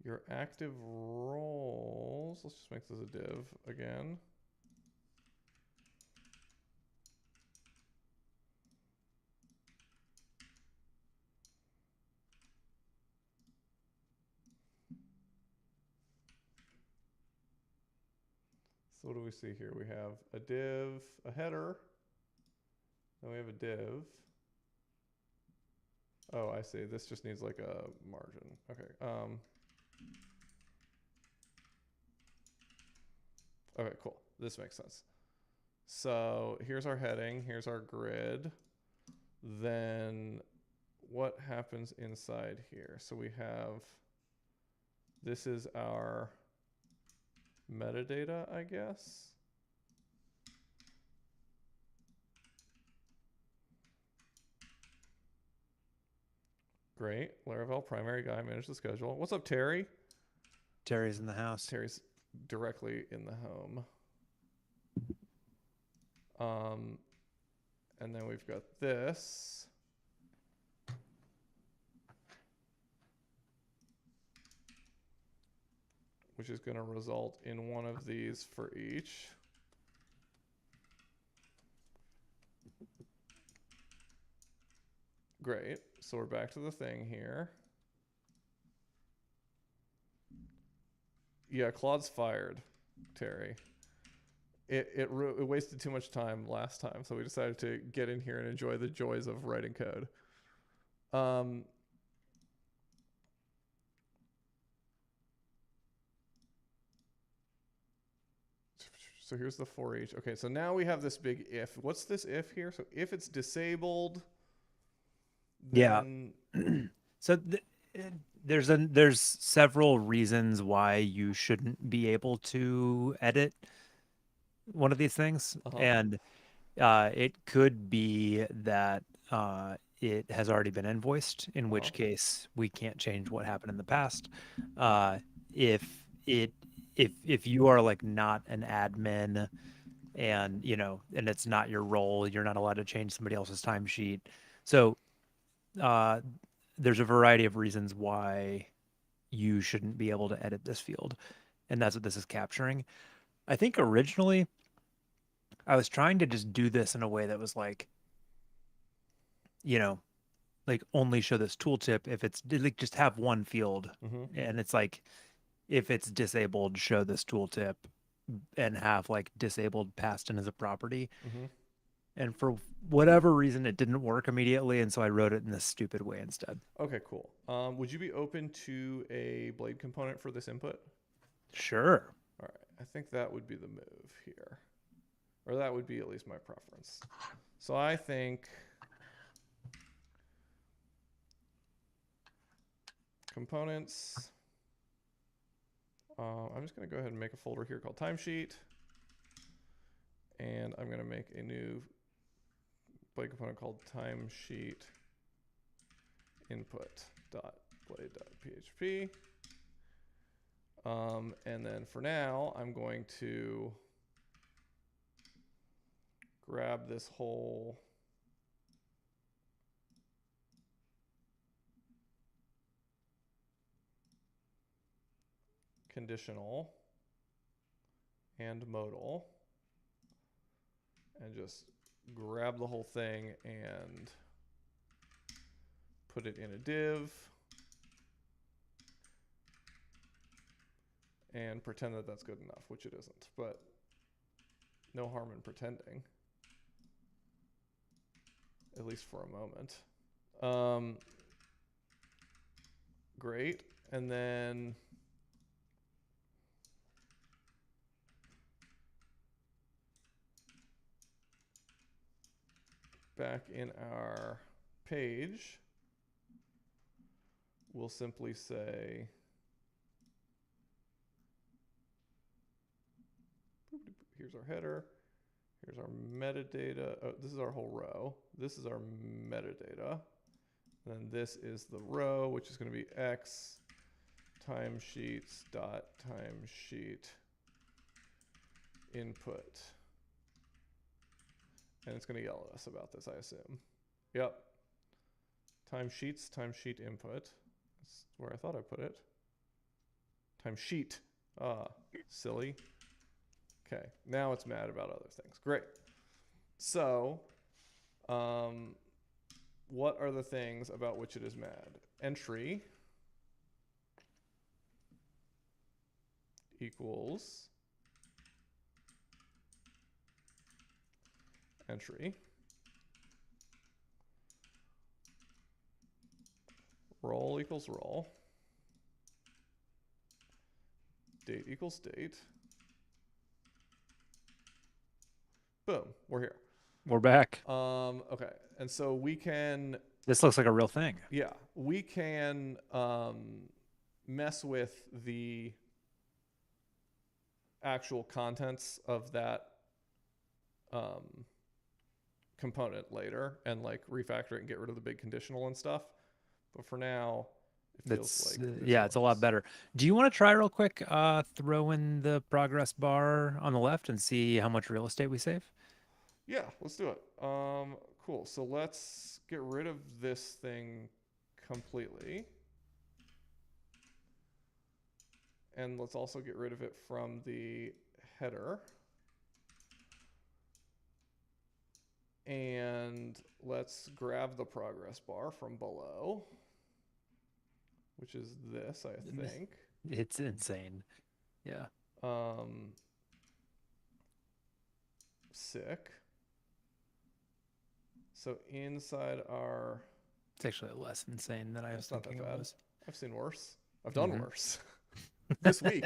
Your active roles. Let's just make this a div again. So what do we see here? We have a div, a header. Then we have a div. Oh, I see. This just needs like a margin. Okay. Okay, cool. This makes sense. So here's our heading. Here's our grid. Then what happens inside here? So we have, this is our metadata, I guess. Great. Laravel, primary guy, manage the schedule. What's up, Terry? Terry's in the house. Terry's directly in the home. And then we've got this. Which is going to result in one of these for each. Great. So we're back to the thing here. Yeah, Claude's fired, Terry. It wasted too much time last time, so we decided to get in here and enjoy the joys of writing code. So here's the for each. Okay, so now we have this big if. What's this if here? So if it's disabled, then... Yeah. So there's several reasons why you shouldn't be able to edit one of these things. And it could be that it has already been invoiced, in which case we can't change what happened in the past. If you are like not an admin and and it's not your role. You're not allowed to change somebody else's timesheet. So uh, there's a variety of reasons why you shouldn't be able to edit this field, and that's what this is capturing. I think originally I was trying to just do this in a way that was like, you know, like only show this tooltip if it's like just have one field, and it's like if it's disabled, show this tooltip, and have like disabled passed in as a property. And for whatever reason, it didn't work immediately, and so I wrote it in this stupid way instead. Okay, cool. Would you be open to a blade component for this input? Sure. All right, I think that would be the move here, or that would be at least my preference. So I think components. I'm just going to go ahead and make a folder here called timesheet, and I'm going to make a new blade component called timesheet input.blade.php. And then for now, I'm going to grab this whole conditional and modal and just grab the whole thing and put it in a div and pretend that that's good enough, which it isn't, but no harm in pretending, at least for a moment. Great. And then back in our page, we'll simply say here's our header, here's our metadata. Oh, this is our whole row. This is our metadata. And then this is the row, which is going to be x timesheets dot timesheet input. And it's going to yell at us about this, I assume. Yep. Timesheets, timesheet input. That's where I thought I put it. Timesheet. Ah, silly. Okay, now it's mad about other things. Great. So, what are the things about which it is mad? Entry equals entry. Role equals role. Date equals date. Boom, we're here. We're back. Okay, and so we can. This looks like a real thing. Yeah, we can mess with the actual contents of that component later and like refactor it and get rid of the big conditional and stuff. But for now, it feels like yeah, it's a lot better. Do you want to try real quick, throw in the progress bar on the left and see how much real estate we save? Yeah, let's do it. Cool. So let's get rid of this thing completely. And let's also get rid of it from the header. And let's grab the progress bar from below, which is this, I think. It's insane. Yeah. Sick. So inside our... It's actually less insane than I was thinking it was. I've seen worse. I've done worse. This week.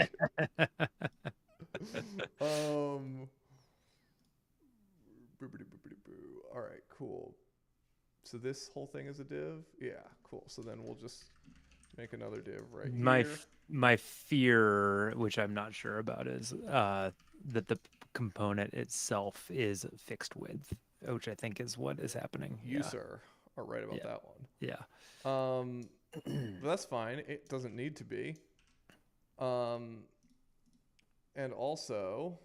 All right, cool. So this whole thing is a div? Yeah, cool. So then we'll just make another div right here. My fear, which I'm not sure about, is that the component itself is fixed width, which I think is what is happening. You, sir, are right about that one. Yeah. That's fine. It doesn't need to be. And also,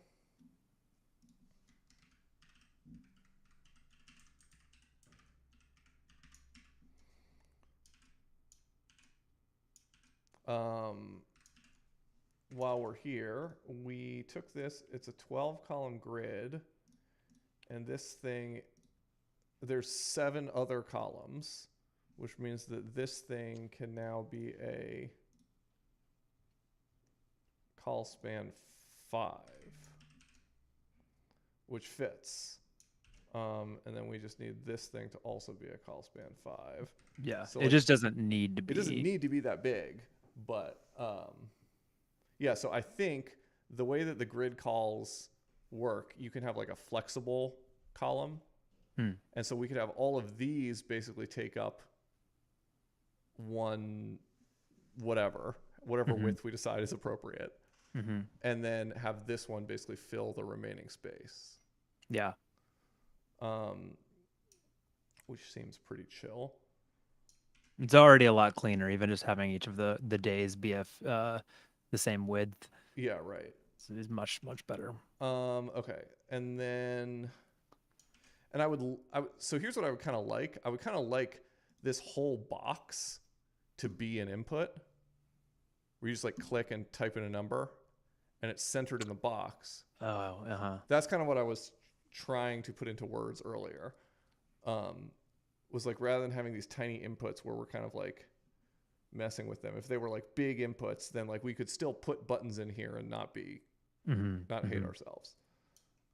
while we're here, we took this, it's a 12 column grid, and this thing, there's 7 other columns, which means that this thing can now be a call span 5, which fits. And then we just need this thing to also be a call span 5. Yeah, So it like, just doesn't need to be. it doesn't need to be that big, but yeah. So I think the way that the grid calls work, you can have like a flexible column, and so we could have all of these basically take up one whatever width we decide is appropriate, and then have this one basically fill the remaining space. Yeah. Which seems pretty chill. It's already a lot cleaner, even just having each of the days be the same width. Yeah, right. So it's much better. Okay, and then, and I would so here's what I would kind of like. I would kind of like this whole box to be an input, where you just like click and type in a number, and it's centered in the box. Oh, That's kind of what I was trying to put into words earlier. Was like, rather than having these tiny inputs where we're kind of like messing with them, if they were like big inputs, then like we could still put buttons in here and not be not hate ourselves.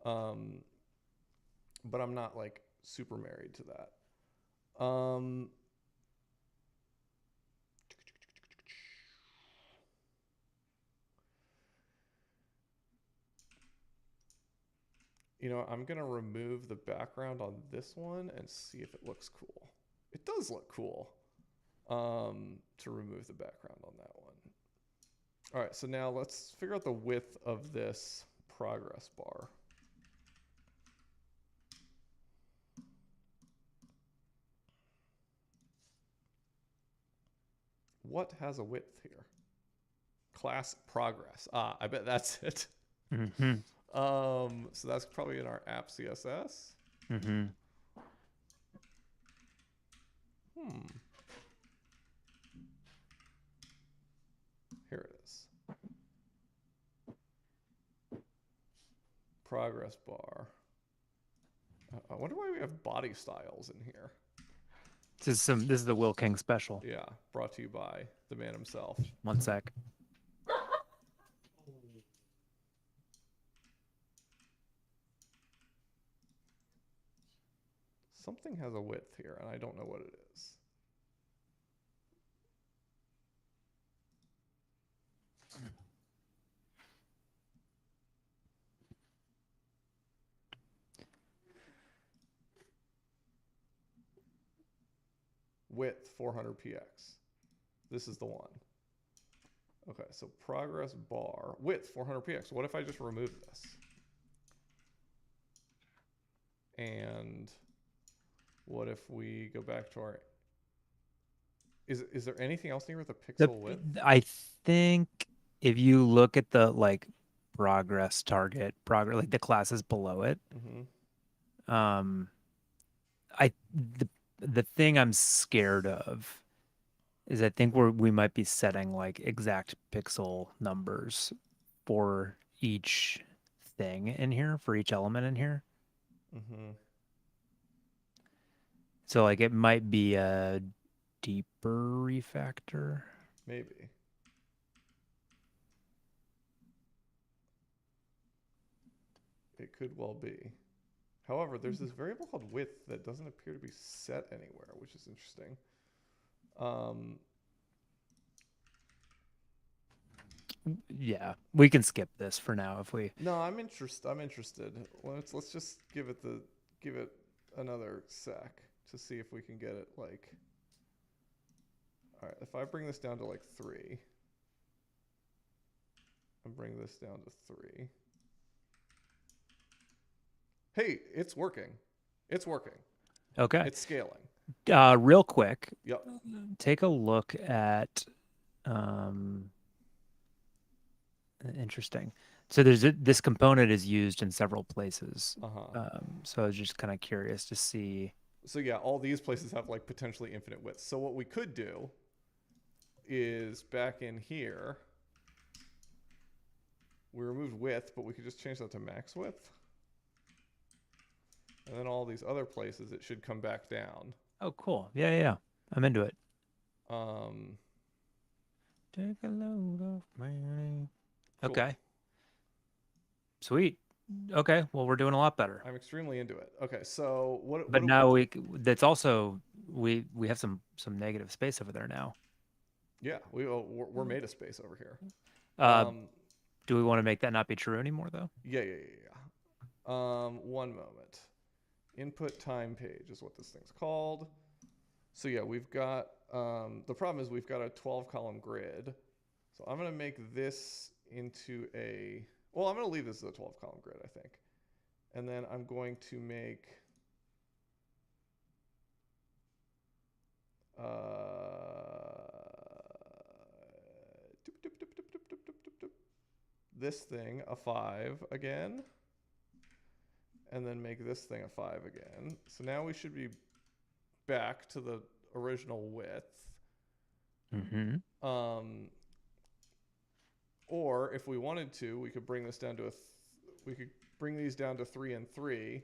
But I'm not like super married to that. You know, I'm going to remove the background on this one and see if it looks cool. It does look cool, to remove the background on that one. All right, so now let's figure out the width of this progress bar. What has a width here? Class progress. Ah, I bet that's it. So that's probably in our app CSS. Here it is. Progress bar. I wonder why we have body styles in here. This is the Will King special. Yeah, brought to you by the man himself. One sec. Something has a width here, and I don't know what it is. Width 400px. This is the one. Okay, so progress bar, width 400px. What if I just remove this? And what if we go back to our... Is there anything else near with a pixel width? I think if you look at the like progress target, like the classes below it, the thing I'm scared of is I think we might be setting like exact pixel numbers for each thing in here, for each element in here. So like it might be a deeper refactor. Maybe. It could well be. However, there's this variable called width that doesn't appear to be set anywhere, which is interesting. Yeah, we can skip this for now if we... No, I'm interested. Let's just give it another sec to see if we can get it like... All right, if I bring this down to like 3 and bring this down to 3. Hey, it's working. It's working. Okay. It's scaling. Real quick. Yep. Take a look at interesting. So this component is used in several places. So I was just kind of curious to see. So yeah, all these places have like potentially infinite widths. So what we could do is back in here. We removed width, but we could just change that to max width. And then all these other places, it should come back down. Oh, cool. Yeah. I'm into it. Um, Take a load off me. cool. Okay. Sweet. Okay. Well, we're doing a lot better. I'm extremely into it. Okay, so what? But now that's also we have some negative space over there now. Yeah, we're made of space over here. Do we want to make that not be true anymore though? Yeah. 1 moment. Input time page is what this thing's called. So yeah, we've got the problem is we've got a 12 column grid. So I'm gonna make this into a well, I'm gonna leave this as a 12 column grid, I think. And then I'm going to make this thing a 5 again, and then make this thing a 5 again. So now we should be back to the original width. Or if we wanted to, we could bring this down to we could bring these down to 3 and 3,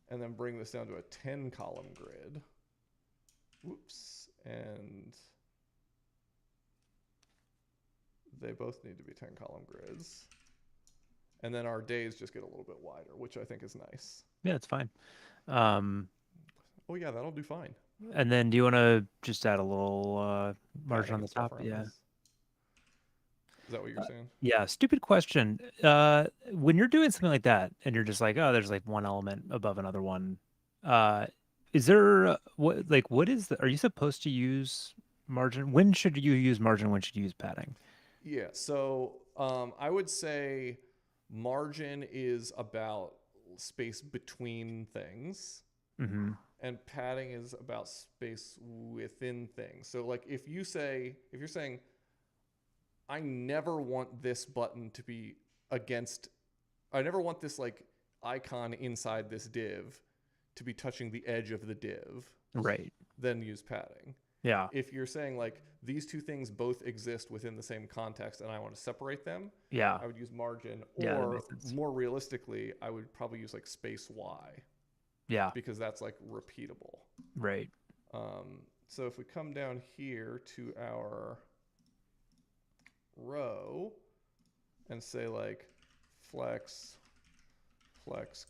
and then bring this down to a 10 column grid. Whoops, and they both need to be 10 column grids. And then our days just get a little bit wider, which I think is nice. Yeah, it's fine. Oh yeah, that'll do fine. And then do you want to just add a little margin on the top? Yeah. This. Is that what you're saying? Yeah, stupid question. When you're doing something like that and you're just like, oh, there's like one element above another one, is there what is are you supposed to use margin? When should you use margin? When should you use padding? Yeah, so I would say margin is about space between things, and padding is about space within things. So like if you're saying, I never want this button to be I never want this like icon inside this div to be touching the edge of the div. Right. Then use padding. Yeah. If you're saying like these two things both exist within the same context and I want to separate them, yeah, I would use margin. Yeah, or more realistically, I would probably use like space Y. Yeah. Because that's like repeatable. Right. So if we come down here to our row and say like flex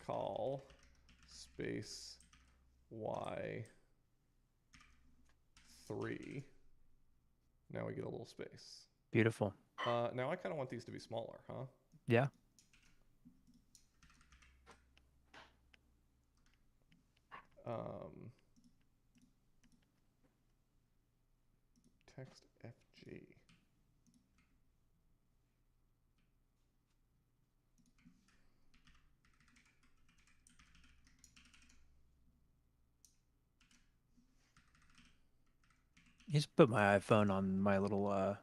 call space Y 3. Now we get a little space. Beautiful. Now I kind of want these to be smaller, huh? Yeah. Text FG. You just put my iPhone on my little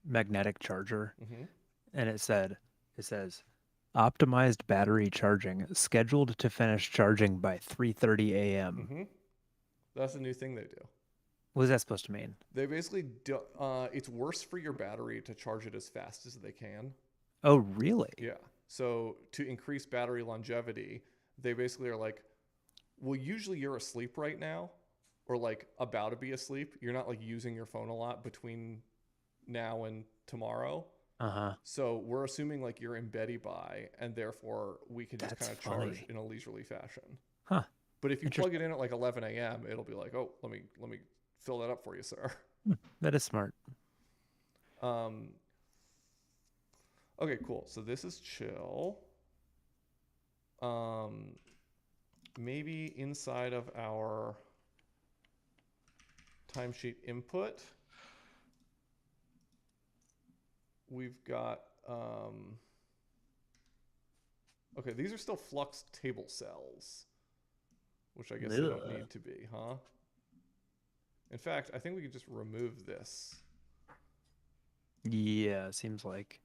magnetic charger, and it says optimized battery charging, scheduled to finish charging by 3:30 a.m. That's a new thing they do. What is that supposed to mean? They basically do, it's worse for your battery to charge it as fast as they can. Oh, really? Yeah. So to increase battery longevity, they basically are like, well, usually you're asleep right now, or like about to be asleep. You're not like using your phone a lot between now and tomorrow. So we're assuming like you're in beddy by, and therefore we can just kind of charge in a leisurely fashion. Huh. But if you plug it in at like 11 a.m., it'll be like, oh, let me fill that up for you, sir. That is smart. Okay, cool. So this is chill. Maybe inside of our timesheet input, we've got, okay, these are still flux table cells, which I guess they don't need to be, huh? In fact, I think we could just remove this. Yeah, seems like.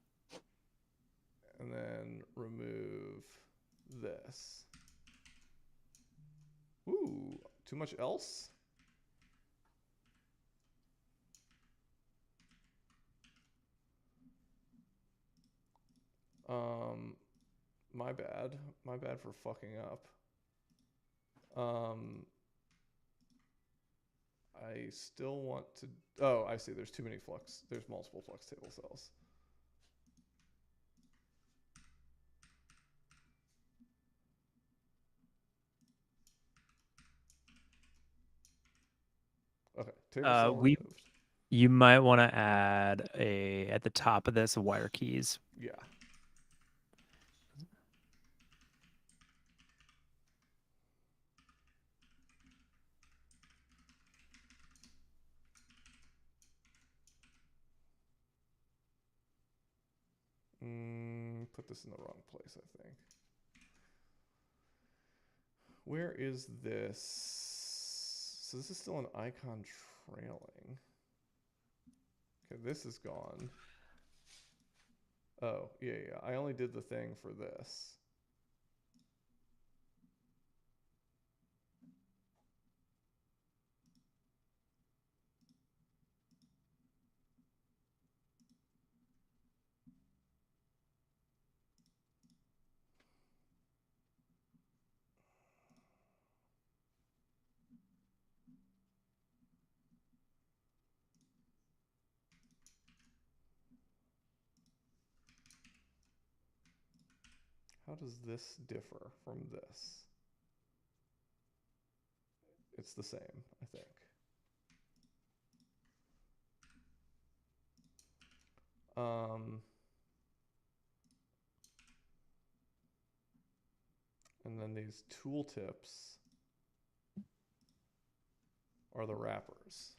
And then remove this. Ooh, too much else? My bad. My bad for fucking up. I still want to. Oh, I see. There's too many flux. There's multiple flux table cells. Okay, table cell removed. You might want to add at the top of this wire keys. Yeah. Put this in the wrong place, I think. Where is this? So this is still an icon trailing. Okay, this is gone. Oh, yeah. I only did the thing for this. How does this differ from this? It's the same, I think. And then these tooltips are the wrappers.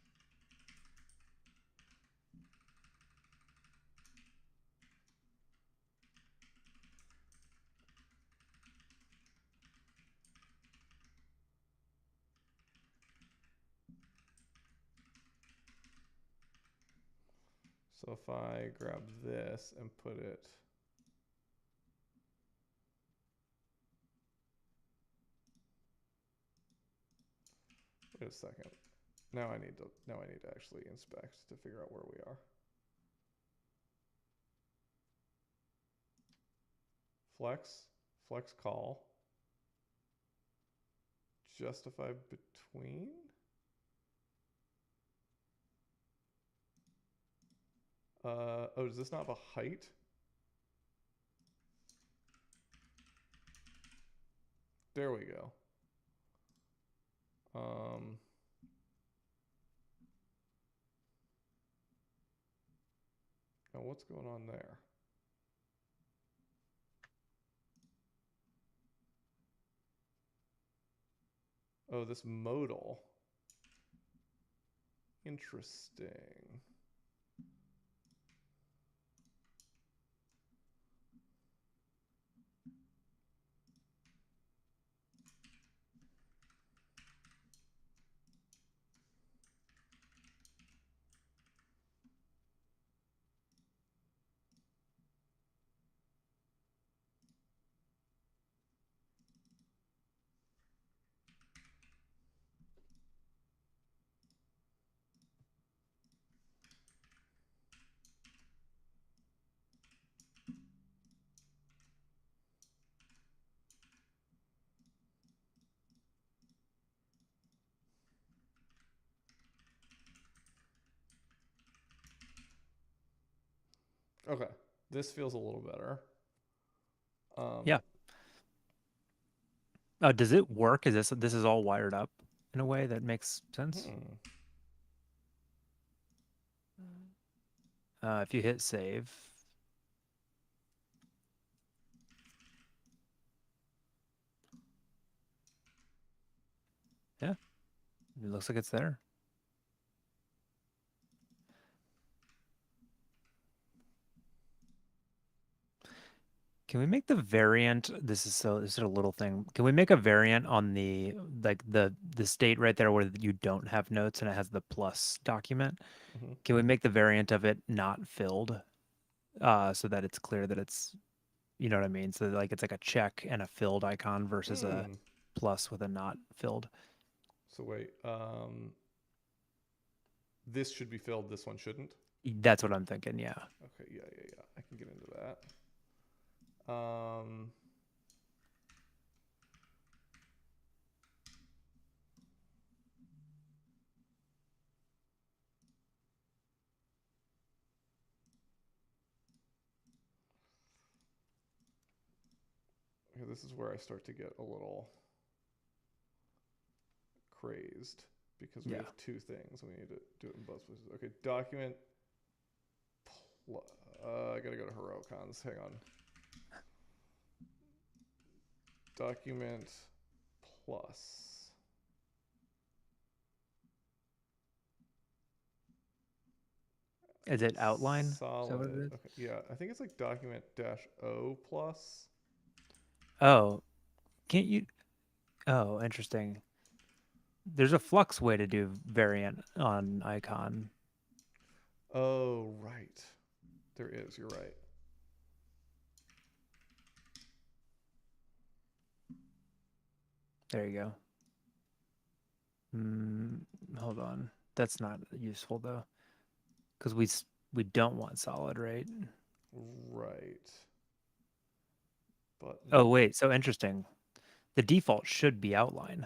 So if I grab this and put it wait a second. Now I need to actually inspect to figure out where we are. Flex call. Justify between? Oh, does this not have a height? There we go. Now what's going on there? Oh, this modal. Interesting. Okay, this feels a little better. Yeah. Does it work? Is this is all wired up in a way that makes sense? If you hit save. Yeah, it looks like it's there. Can we make the variant? This is a little thing. Can we make a variant on the state right there where you don't have notes and it has the plus document? Can we make the variant of it not filled, so that it's clear that it's, you know what I mean? So like it's like a check and a filled icon versus a plus with a not filled. So wait, this should be filled. This one shouldn't. That's what I'm thinking. Yeah. Okay. Yeah. I can get into that. Um, okay, this is where I start to get a little crazed because we Yeah. have two things. We need to do it in both places. Okay, document. I gotta go to Herocons. Hang on. Document plus. Is it outline? Is that what it Solid. is? Okay, yeah, I think it's like document dash O plus. Oh, can't you? Oh, interesting. There's a flux way to do variant on icon. Oh, right. There is. You're right. There you go. Hold on. That's not useful though, because we don't want solid, right? Right. But Oh wait, so interesting. The default should be outline.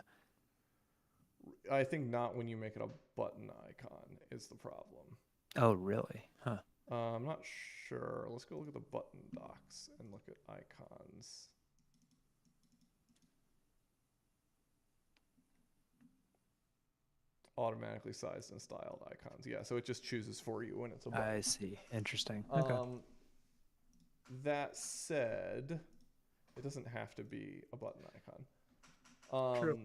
I think not when you make it a button icon is the problem. Oh really? Huh. I'm not sure. Let's go look at the button docs and look at icons. Automatically sized and styled icons. Yeah, so it just chooses for you when it's a button. I see. Interesting. Okay. That said, it doesn't have to be a button icon. True.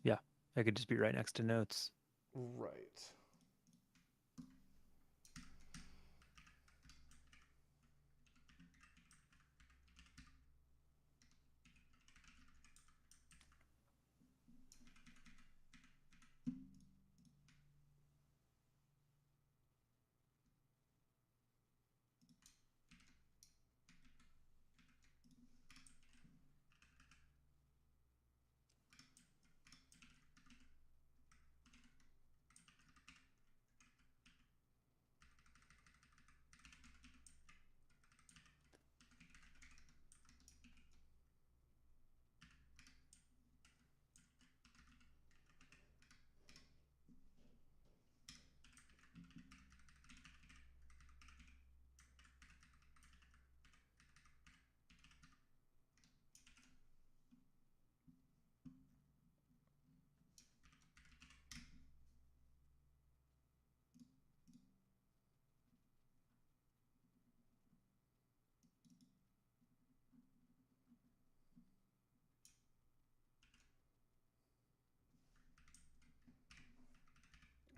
Yeah, it could just be right next to notes. Right.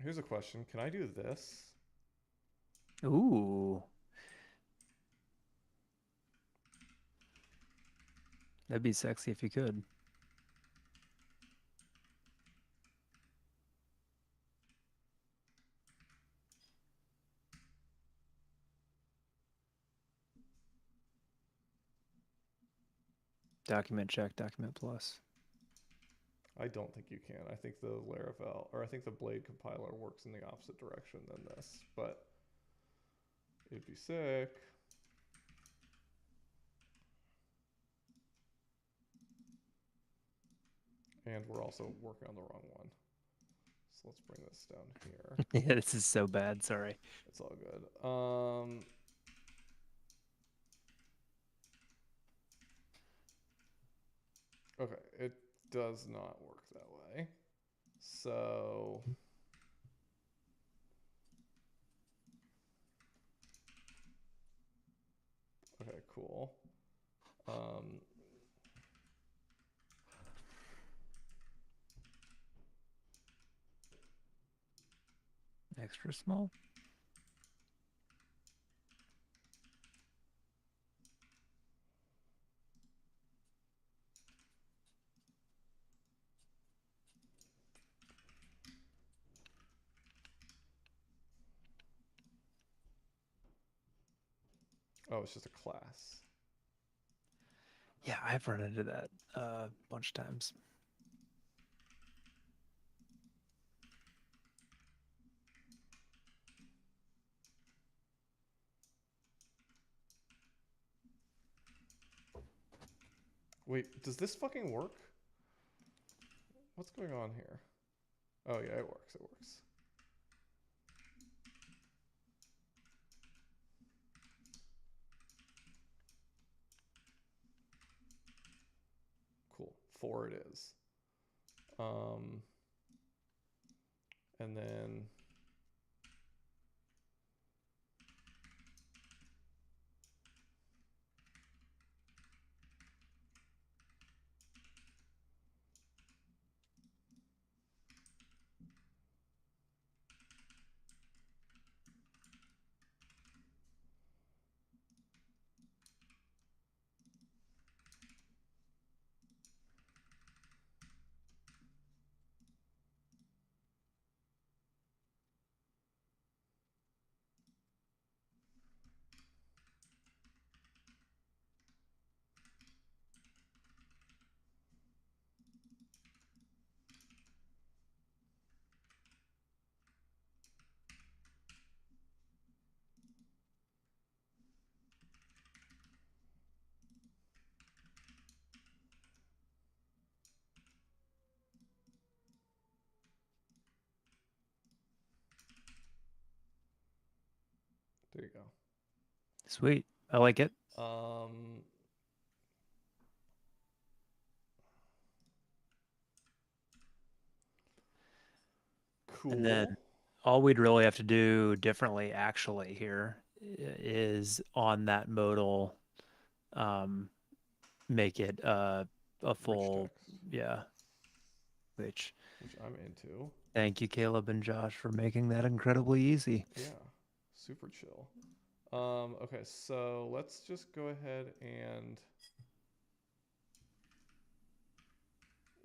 Here's a question. Can I do this? Ooh, that'd be sexy if you could. Document check, document plus. I don't think you can. I think the Laravel, or I think the Blade compiler works in the opposite direction than this, but it'd be sick. And we're also working on the wrong one. So let's bring this down here. Yeah, this is so bad. Sorry. It's all good. Okay, it does not work that way. So okay, cool. Extra small. Oh, it's just a class. Yeah, I've run into that a bunch of times. Wait, does this fucking work? What's going on here? Oh yeah, it works. It works. Cool. 4 it is. And then there you go. Sweet. I like it. And then Cool. all we'd really have to do differently actually here is on that modal, make it a Rich full, text, yeah, which which I'm into. thank you, Caleb and Josh, for making that incredibly easy. Yeah, super chill. Okay, so let's just go ahead and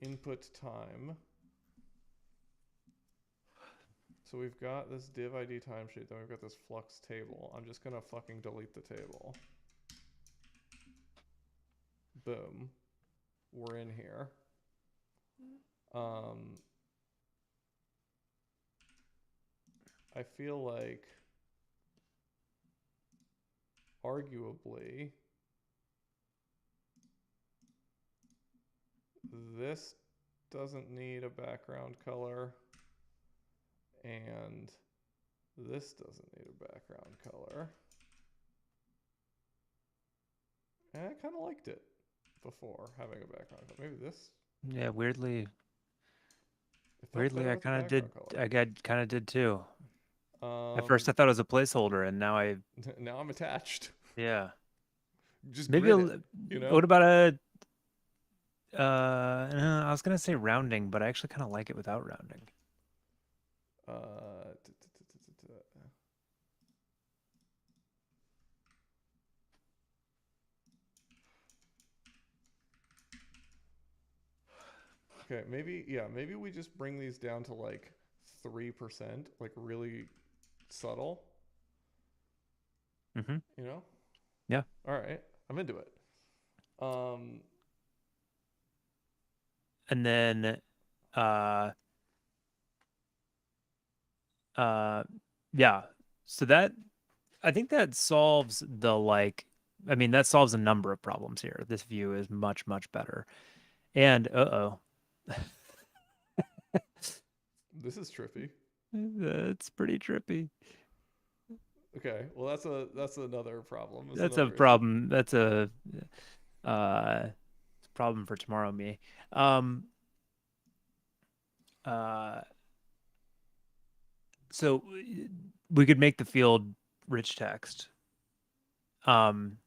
input time. So we've got this div ID timesheet, then we've got this flux table. I'm just gonna fucking delete the table. Boom. We're in here. I feel like arguably this doesn't need a background color and this doesn't need a background color. And I kind of liked it before having a background color. Maybe this. Yeah, weirdly, It felt better I with the kind of did. background color. I kind of did too. At first, I thought it was a placeholder, and now now I'm attached. yeah. Just Maybe grid it, you know? what about a I was gonna say rounding, but I actually kind of like it without rounding. Okay, maybe we just bring these down to like 3%, like really subtle, Mm-hmm. you know? Yeah. All right, I'm into it. And then, uh, yeah. So that I think that solves the like. I mean, that solves a number of problems here. This view is much, much better. And This is trippy. that's pretty trippy. Okay, well that's another problem. That's That's a another issue. problem. That's a uh problem for tomorrow, me. Um, uh, so we could make the field rich text, um,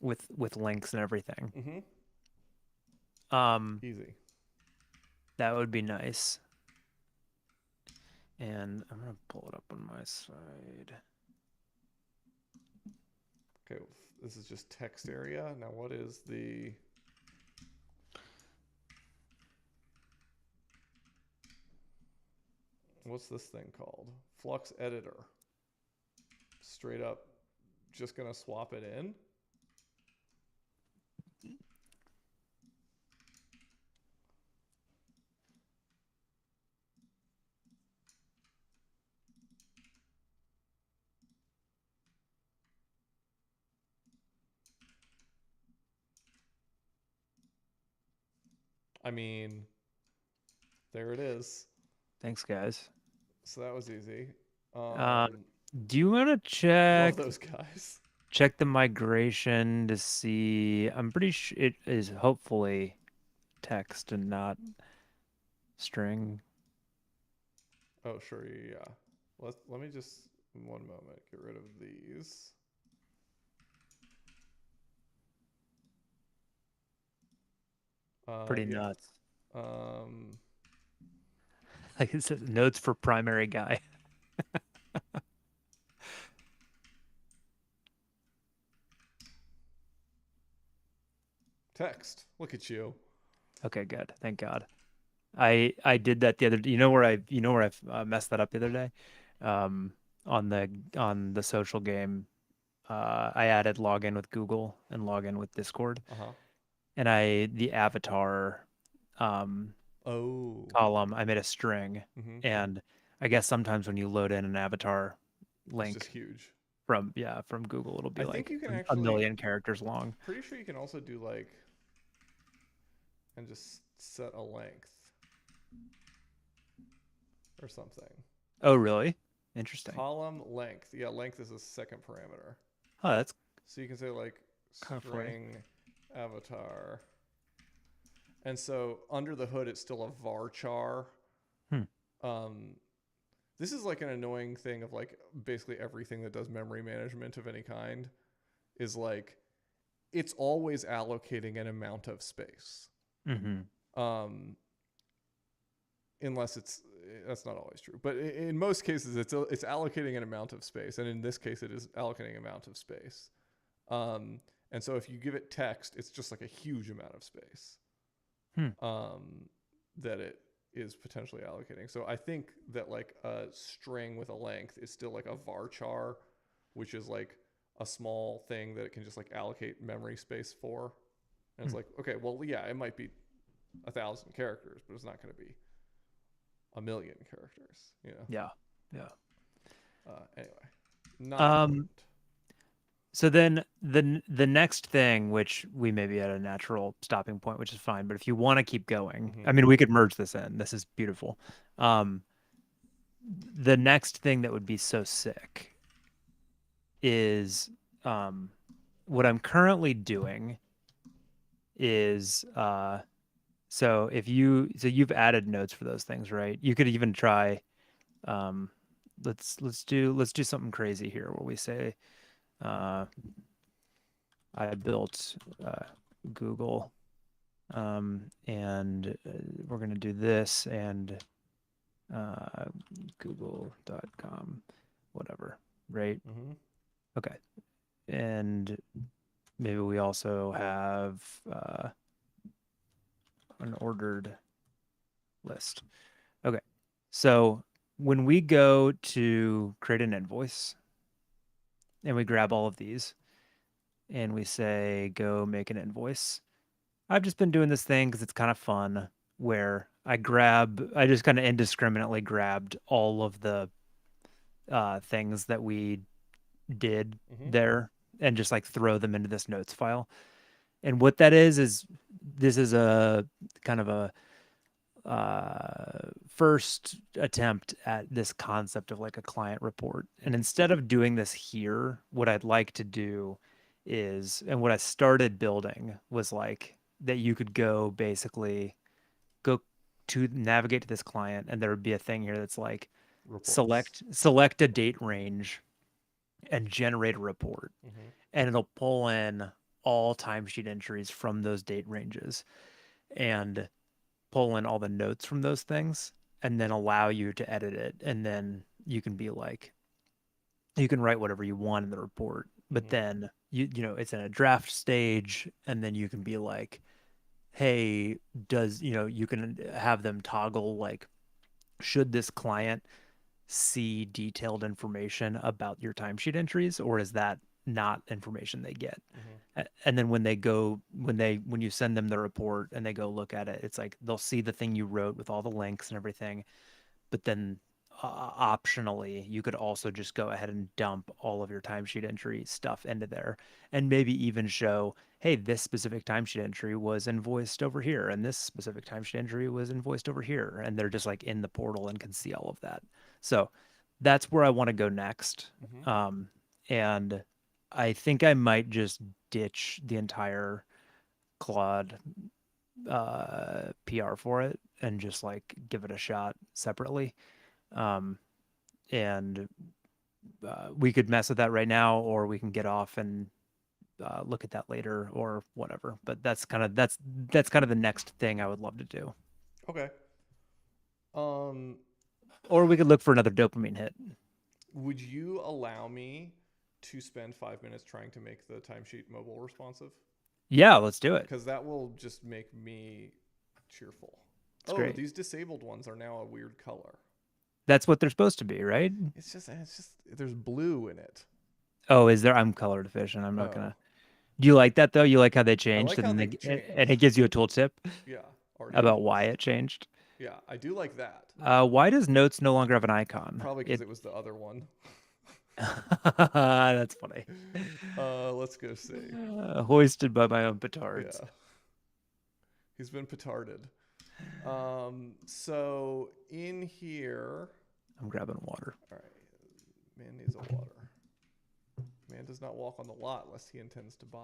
with links and everything. Mm-hmm. Um, Easy. that would be nice. And I'm gonna pull it up on my side. Okay, this is just text area. Now what is the... What's this thing called? Flux editor. Straight up, just gonna swap it in. I mean, there it is. Thanks, guys. So that was easy. Um, Um, do you want to love check those guys. check the migration to see? I'm pretty sure it is hopefully text and not string. Oh, sure, yeah. Let me just one moment get rid of these. Pretty Yeah. nuts. Um, Like it says notes for primary guy. text. Look at you. Okay, good. Thank God. I did that the other day. You know where I messed that up the other day? Um, on the social game, I added login with Google and login with Discord, Uh huh. and the avatar um Oh. column I made a string, Mm-hmm. and I guess sometimes when you load in an avatar It's just link huge. from Google, it'll be I think like you can a actually. million characters long. Pretty sure you can also do like and just set a length or something. Oh, really? Interesting. Column length. Yeah, length is a second parameter. Oh, that's So you can say like kind of funny. string avatar. And so under the hood, it's still a varchar. Hmm. Um, this is like an annoying thing of like basically everything that does memory management of any kind is like it's always allocating an amount of space. Mm-hmm. Um, unless that's not always true, but in most cases it's allocating an amount of space, and in this case it is allocating an amount of space. Um, and so if you give it text, it's just like a huge amount of space Hmm. that it is potentially allocating. So I think that like a string with a length is still like a varchar, which is like a small thing that it can just like allocate memory space for. And it's Hmm. like, okay, well, yeah, it might be 1,000 characters, but it's not going to be a million characters, you know? Yeah. Yeah. Anyway, not Um, important. so then the next thing, which we may be at a natural stopping point, which is fine, but if you want to keep going, Mm-hmm. I mean, we could merge this in. This is beautiful. Um, the next thing that would be so sick is what I'm currently doing is so you've added notes for those things, right? You could even try um let's do something crazy here where we say uh I built Google and we're going to do this and uh google.com whatever, right? Mm-hmm. Okay. And maybe we also have an ordered list. Okay. So when we go to create an invoice and we grab all of these and we say, go make an invoice, I've just been doing this thing because it's kind of fun where I just kind of indiscriminately grabbed all of the things that we did Mm-hmm. there and just like throw them into this notes file. And what that is this is a kind of a first attempt at this concept of like a client report. And instead of doing this here, what I'd like to do is, and what I started building was like that you could go basically go to navigate to this client, and there would be a thing here that's like Reports. select a date range and generate a report, Mm-hmm. and it'll pull in all timesheet entries from those date ranges and pull in all the notes from those things and then allow you to edit it. And then you can be like, you can write whatever you want in the report, but Mm-hmm. then it's in a draft stage. And then you can be like, hey, you can have them toggle like, should this client see detailed information about your timesheet entries, or is that not information they get? Mm-hmm. And then when you send them the report and they go look at it, it's like they'll see the thing you wrote with all the links and everything, but then optionally, you could also just go ahead and dump all of your timesheet entry stuff into there, and maybe even show, hey, this specific timesheet entry was invoiced over here, and this specific timesheet entry was invoiced over here, and they're just like in the portal and can see all of that. So that's where I want to go next. Mm-hmm. And I think I might just ditch the entire Claude PR for it and just like give it a shot separately. Um, and we could mess with that right now, or we can get off and look at that later, or whatever. But that's kind of the next thing I would love to do. Okay. Um, Or we could look for another dopamine hit. would you allow me to spend 5 minutes trying to make the timesheet mobile responsive? Yeah, let's do it. Because that will just make me cheerful. It's great. These disabled ones are now a weird color. That's what they're supposed to be, right? It's just there's blue in it. Oh, is there? I'm color deficient. I'm not Oh. gonna. Do you like that though? You like how they changed, like how and they then changed. and it gives you a tooltip Yeah. about why it changed. Yeah, I do like that. Why does Notes no longer have an icon? Probably because it was the other one. That's funny. Let's go see. Hoisted by my own petards. Yeah. He's been petarded. So in here. I'm grabbing water. All right. Man needs a water. Man does not walk on the lot lest he intends to buy.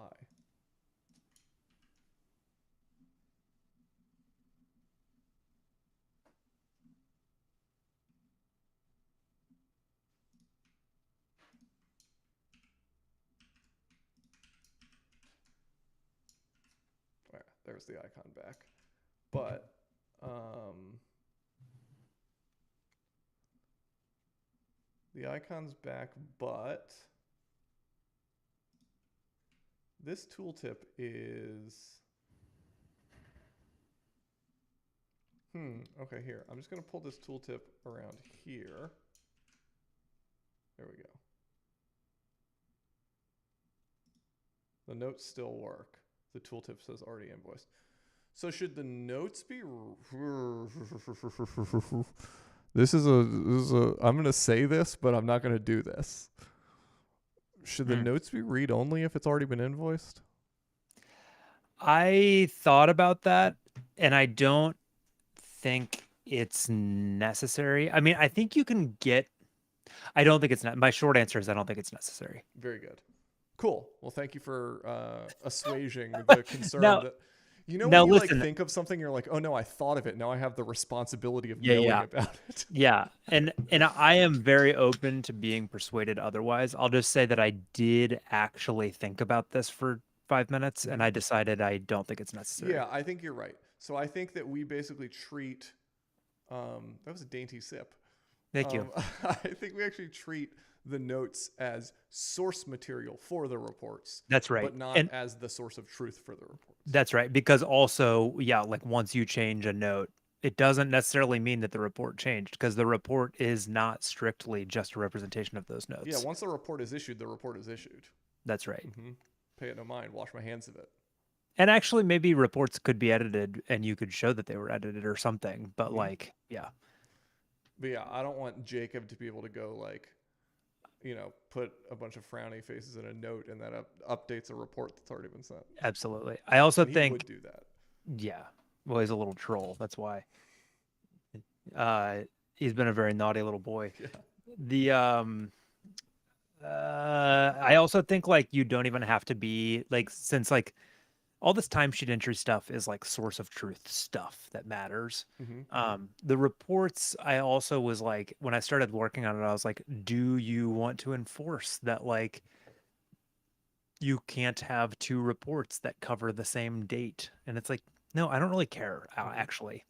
All right, there's the icon back. But the icon's back, but this tooltip is okay, here. I'm just going to pull this tooltip around here. There we go. The notes still work. The tooltip says already invoiced. So should the notes be This is a I'm going to say this, but I'm not going to do this. Should the notes be read only if it's already been invoiced? I thought about that, and I don't think it's necessary. I mean, I think you can get. I don't think it's not. My short answer is I don't think it's necessary. Very good. Cool. Well, thank you for assuaging the concern that. You know, when you like think of something, you're like, oh no, I thought of it. Now I have the responsibility of knowing about it. Yeah. And I am very open to being persuaded otherwise. I'll just say that I did actually think about this for 5 minutes and I decided I don't think it's necessary. Yeah, I think you're right. So I think that we basically treat that was a dainty sip. Thank you. I think we actually treat the notes as source material for the reports. That's right. But not as the source of truth for the reports. That's right. Because also, yeah, like once you change a note, it doesn't necessarily mean that the report changed because the report is not strictly just a representation of those notes. Yeah, once the report is issued, the report is issued. That's right. Mm-hmm. Pay it no mind. Wash my hands of it. And actually, maybe reports could be edited and you could show that they were edited or something. But like, yeah. But yeah, I don't want Jacob to be able to go like, you know, put a bunch of frowny faces in a note and that updates a report that's already been sent. Absolutely. I also think he would do that. Yeah. Well, he's a little troll. That's why. He's been a very naughty little boy. Yeah. I also think like you don't even have to be like, since like all this timesheet entry stuff is like source of truth stuff that matters. The reports, I also was like, when I started working on it, I was like, do you want to enforce that like you can't have two reports that cover the same date? And it's like, no, I don't really care, actually.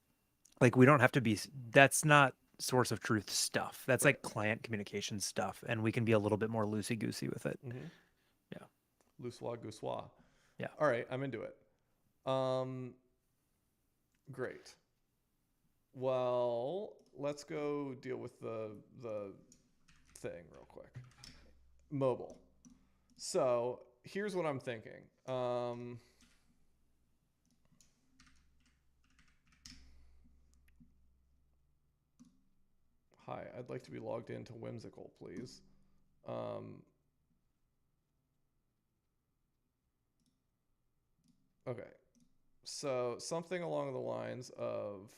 Like, we don't have to be, that's not source of truth stuff. That's like client communication stuff. And we can be a little bit more loosey-goosey with it. Yeah. Loussois, goussois. Yeah. All right, I'm into it. Great. Well, let's go deal with the thing real quick. Mobile. So here's what I'm thinking. Hi, I'd like to be logged into Whimsical, please. Okay. So something along the lines of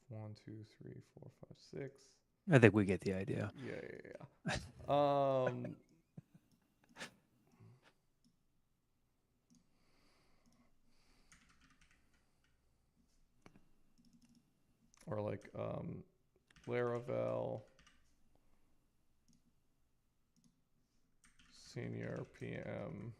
one, two, three, four, five, six. I think we get the idea. Yeah. Or like Laravel, senior PM.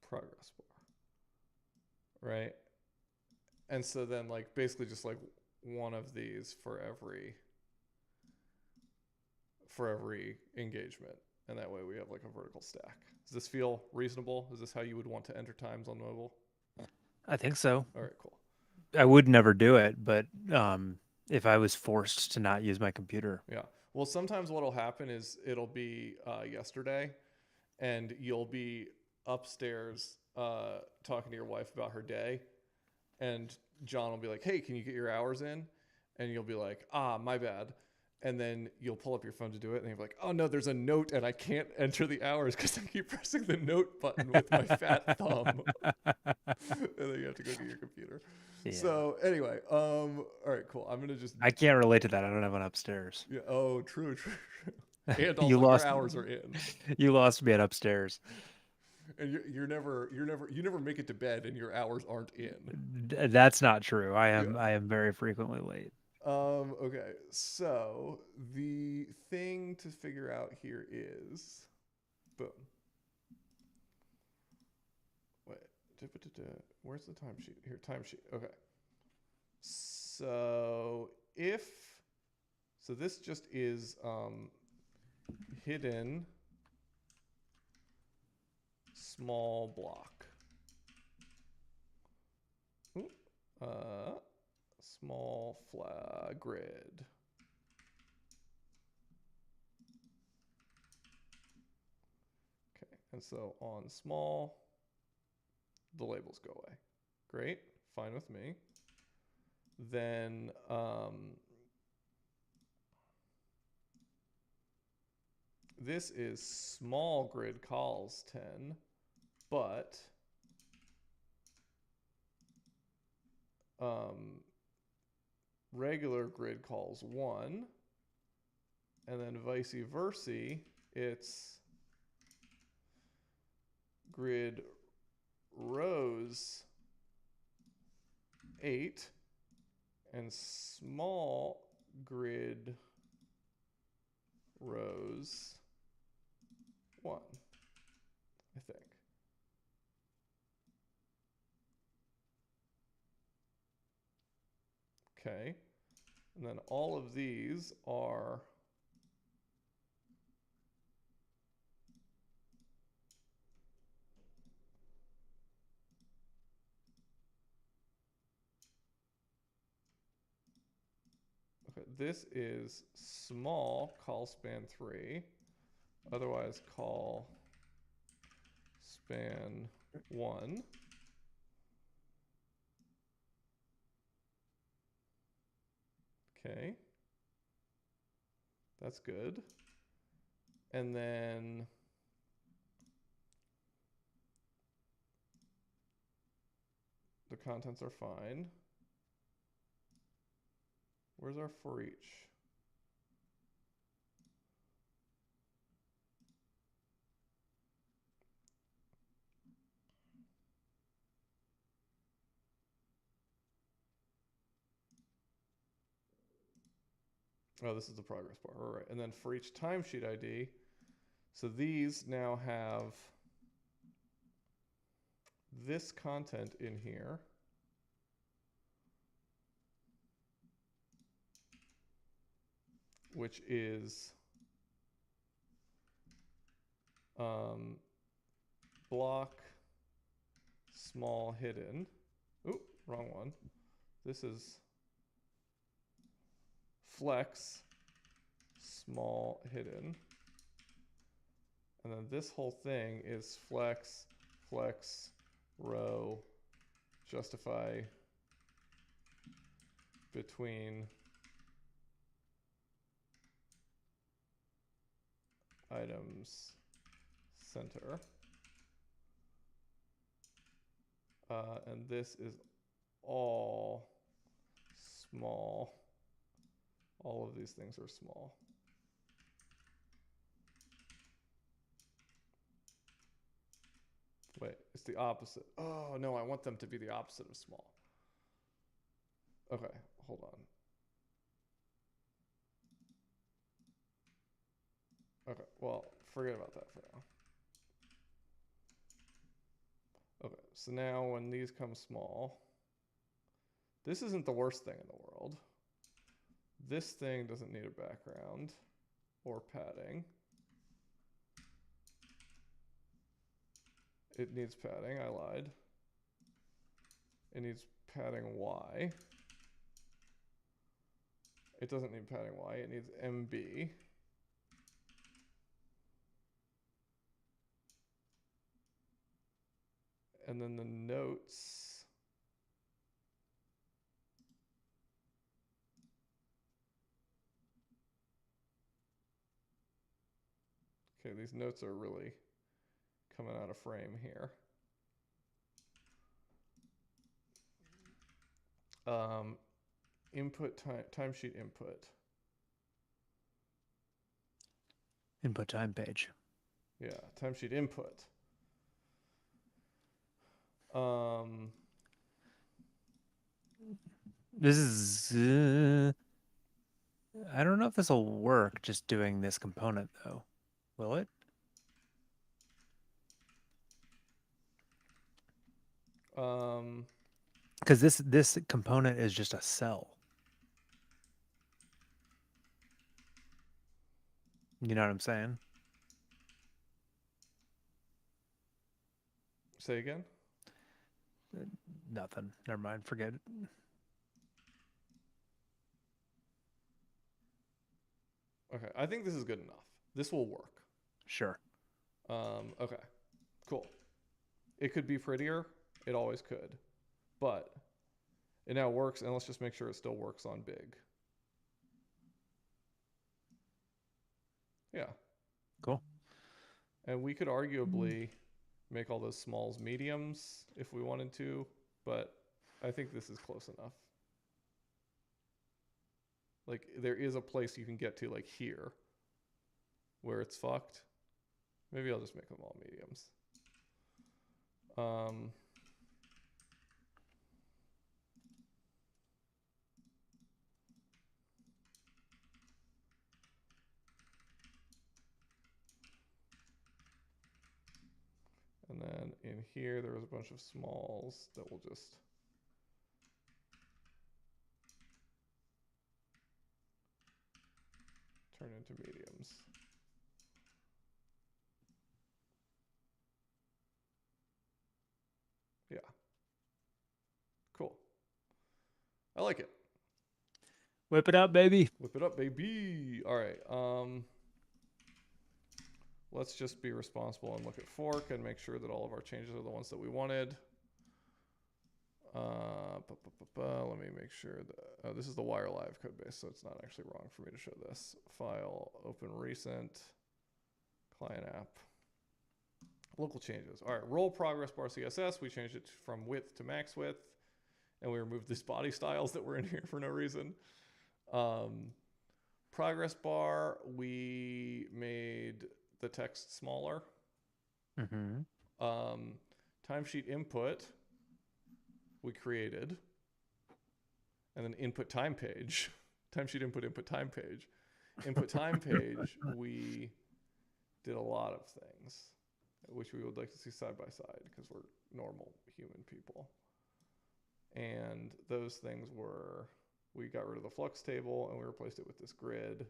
Progress bar, right? And so then like basically just like one of these for every engagement, and that way we have like a vertical stack. Does this feel reasonable? Is this how you would want to enter times on mobile? I think so. All right, cool. I would never do it, but if I was forced to not use my computer. Yeah. Well, sometimes what'll happen is it'll be yesterday, and you'll be upstairs talking to your wife about her day, and John will be like, "Hey, can you get your hours in?" And you'll be like, "Ah, my bad." And then you'll pull up your phone to do it, and you're like, "Oh no, there's a note, and I can't enter the hours because I keep pressing the note button with my fat thumb." And then you have to go get your computer. Yeah. So anyway, all right, cool. I'm gonna just. I can't relate to that. I don't have one upstairs. Yeah. Oh, true. And You also, your lost. hours are in. You lost me at upstairs. And you never make it to bed, and your hours aren't in. That's not true. Yeah. I am very frequently late. Okay, so the thing to figure out here is, boom. Wait, where's the timesheet? Here, timesheet. Okay. So this just is hidden small block. Ooh, small flag grid. Okay, and so on small, the labels go away. Great, fine with me. Then this is small grid calls 10, but regular grid calls 1, and then vice versa, it's grid rows 8 and small grid rows 1, I think. Okay. And then all of these are okay, this is small call span 3, otherwise call span 1. Okay. That's good. And then the contents are fine. Where's our for each? Oh, this is the progress bar. All right. And then for each timesheet ID, so these now have this content in here. Which is block small hidden. Oop, wrong one. This is flex small hidden. And then this whole thing is flex, flex, row, justify between items center. And this is all small. All of these things are small. Wait, it's the opposite. Oh, no, I want them to be the opposite of small. Okay, hold on. Okay, well, forget about that for now. Okay, so now when these come small, this isn't the worst thing in the world. This thing doesn't need a background or padding. It needs padding, I lied. It needs padding Y. It doesn't need padding Y, it needs MB. And then the notes. Okay, these notes are really coming out of frame here. Input timesheet input. Input time page. Yeah, timesheet input. This is I don't know if this will work just doing this component though. Will it? Because this component is just a cell. You know what I'm saying? Say again? Nothing. Never mind. Forget it. Okay, I think this is good enough. This will work. Sure. Okay, cool. It could be prettier. It always could. But it now works, and let's just make sure it still works on big. Yeah. Cool. And we could arguably make all those smalls mediums if we wanted to, but I think this is close enough. Like, there is a place you can get to, like here, where it's fucked. Maybe I'll just make them all mediums. in here, there was a bunch of smalls that will just turn into mediums. Yeah. Cool. I like it. Whip it up, baby. Whip it up, baby. All right. Let's just be responsible and look at fork and make sure that all of our changes are the ones that we wanted. Let me make sure that this is the wire live code base, so it's not actually wrong for me to show this. File, open recent, client app. Local changes. All right, roll progress bar CSS. We changed it from width to max width, and we removed these body styles that were in here for no reason. Progress bar, we made the text smaller. Timesheet input, we created. And then input time page, timesheet input time page. Input time page, we did a lot of things, which we would like to see side by side because we're normal human people. And those things were, we got rid of the flux table and we replaced it with this grid.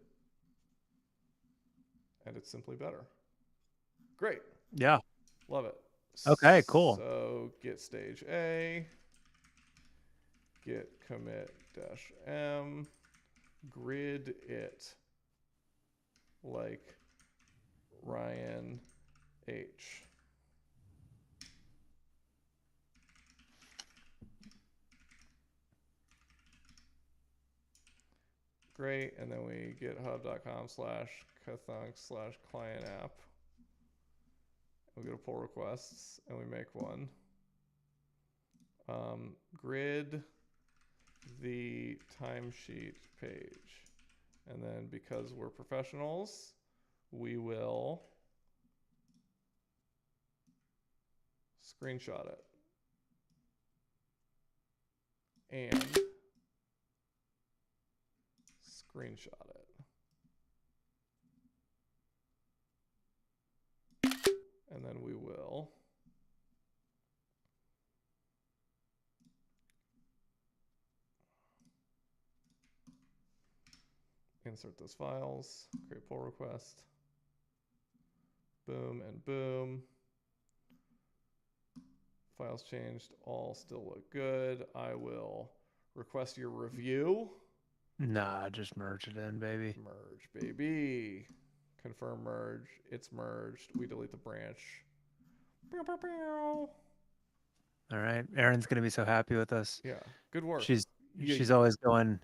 And it's simply better. Great. Yeah. Love it. Okay, cool. So get stage A, get commit -m, grid it like Ryan H. Great, and then we github.com/kathunk/client app. We go to pull requests and we make one. Grid the timesheet page. And then because we're professionals, we will screenshot it. And screenshot it. And then we will insert those files, create pull request, boom and boom. Files changed, all still look good. I will request your review. Nah, just merge it in, baby. Merge, baby. Confirm merge. It's merged. We delete the branch. Pew, pew, pew. All right. Erin's gonna be so happy with us. Yeah. Good work. She's always going,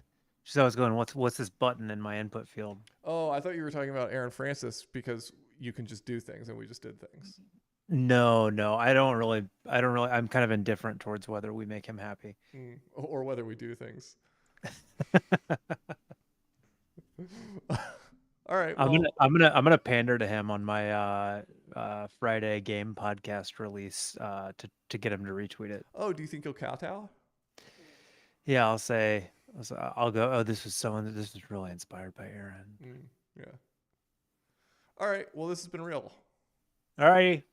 what's this button in my input field? Oh, I thought you were talking about Erin Francis because you can just do things and we just did things. No, I don't really, I'm kind of indifferent towards whether we make him happy. Or whether we do things. All right. Well, I'm gonna pander to him on my Friday game podcast release to get him to retweet it. Oh, do you think he'll kowtow? Yeah, I'll go. Oh, this was really inspired by Erin. Yeah. All right. Well, this has been real. All righty.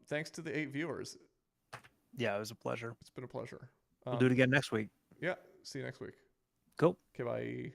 Thanks to the 8 viewers. Yeah, it was a pleasure. It's been a pleasure. We'll do it again next week. Yeah. See you next week. Cool. Okay. Bye.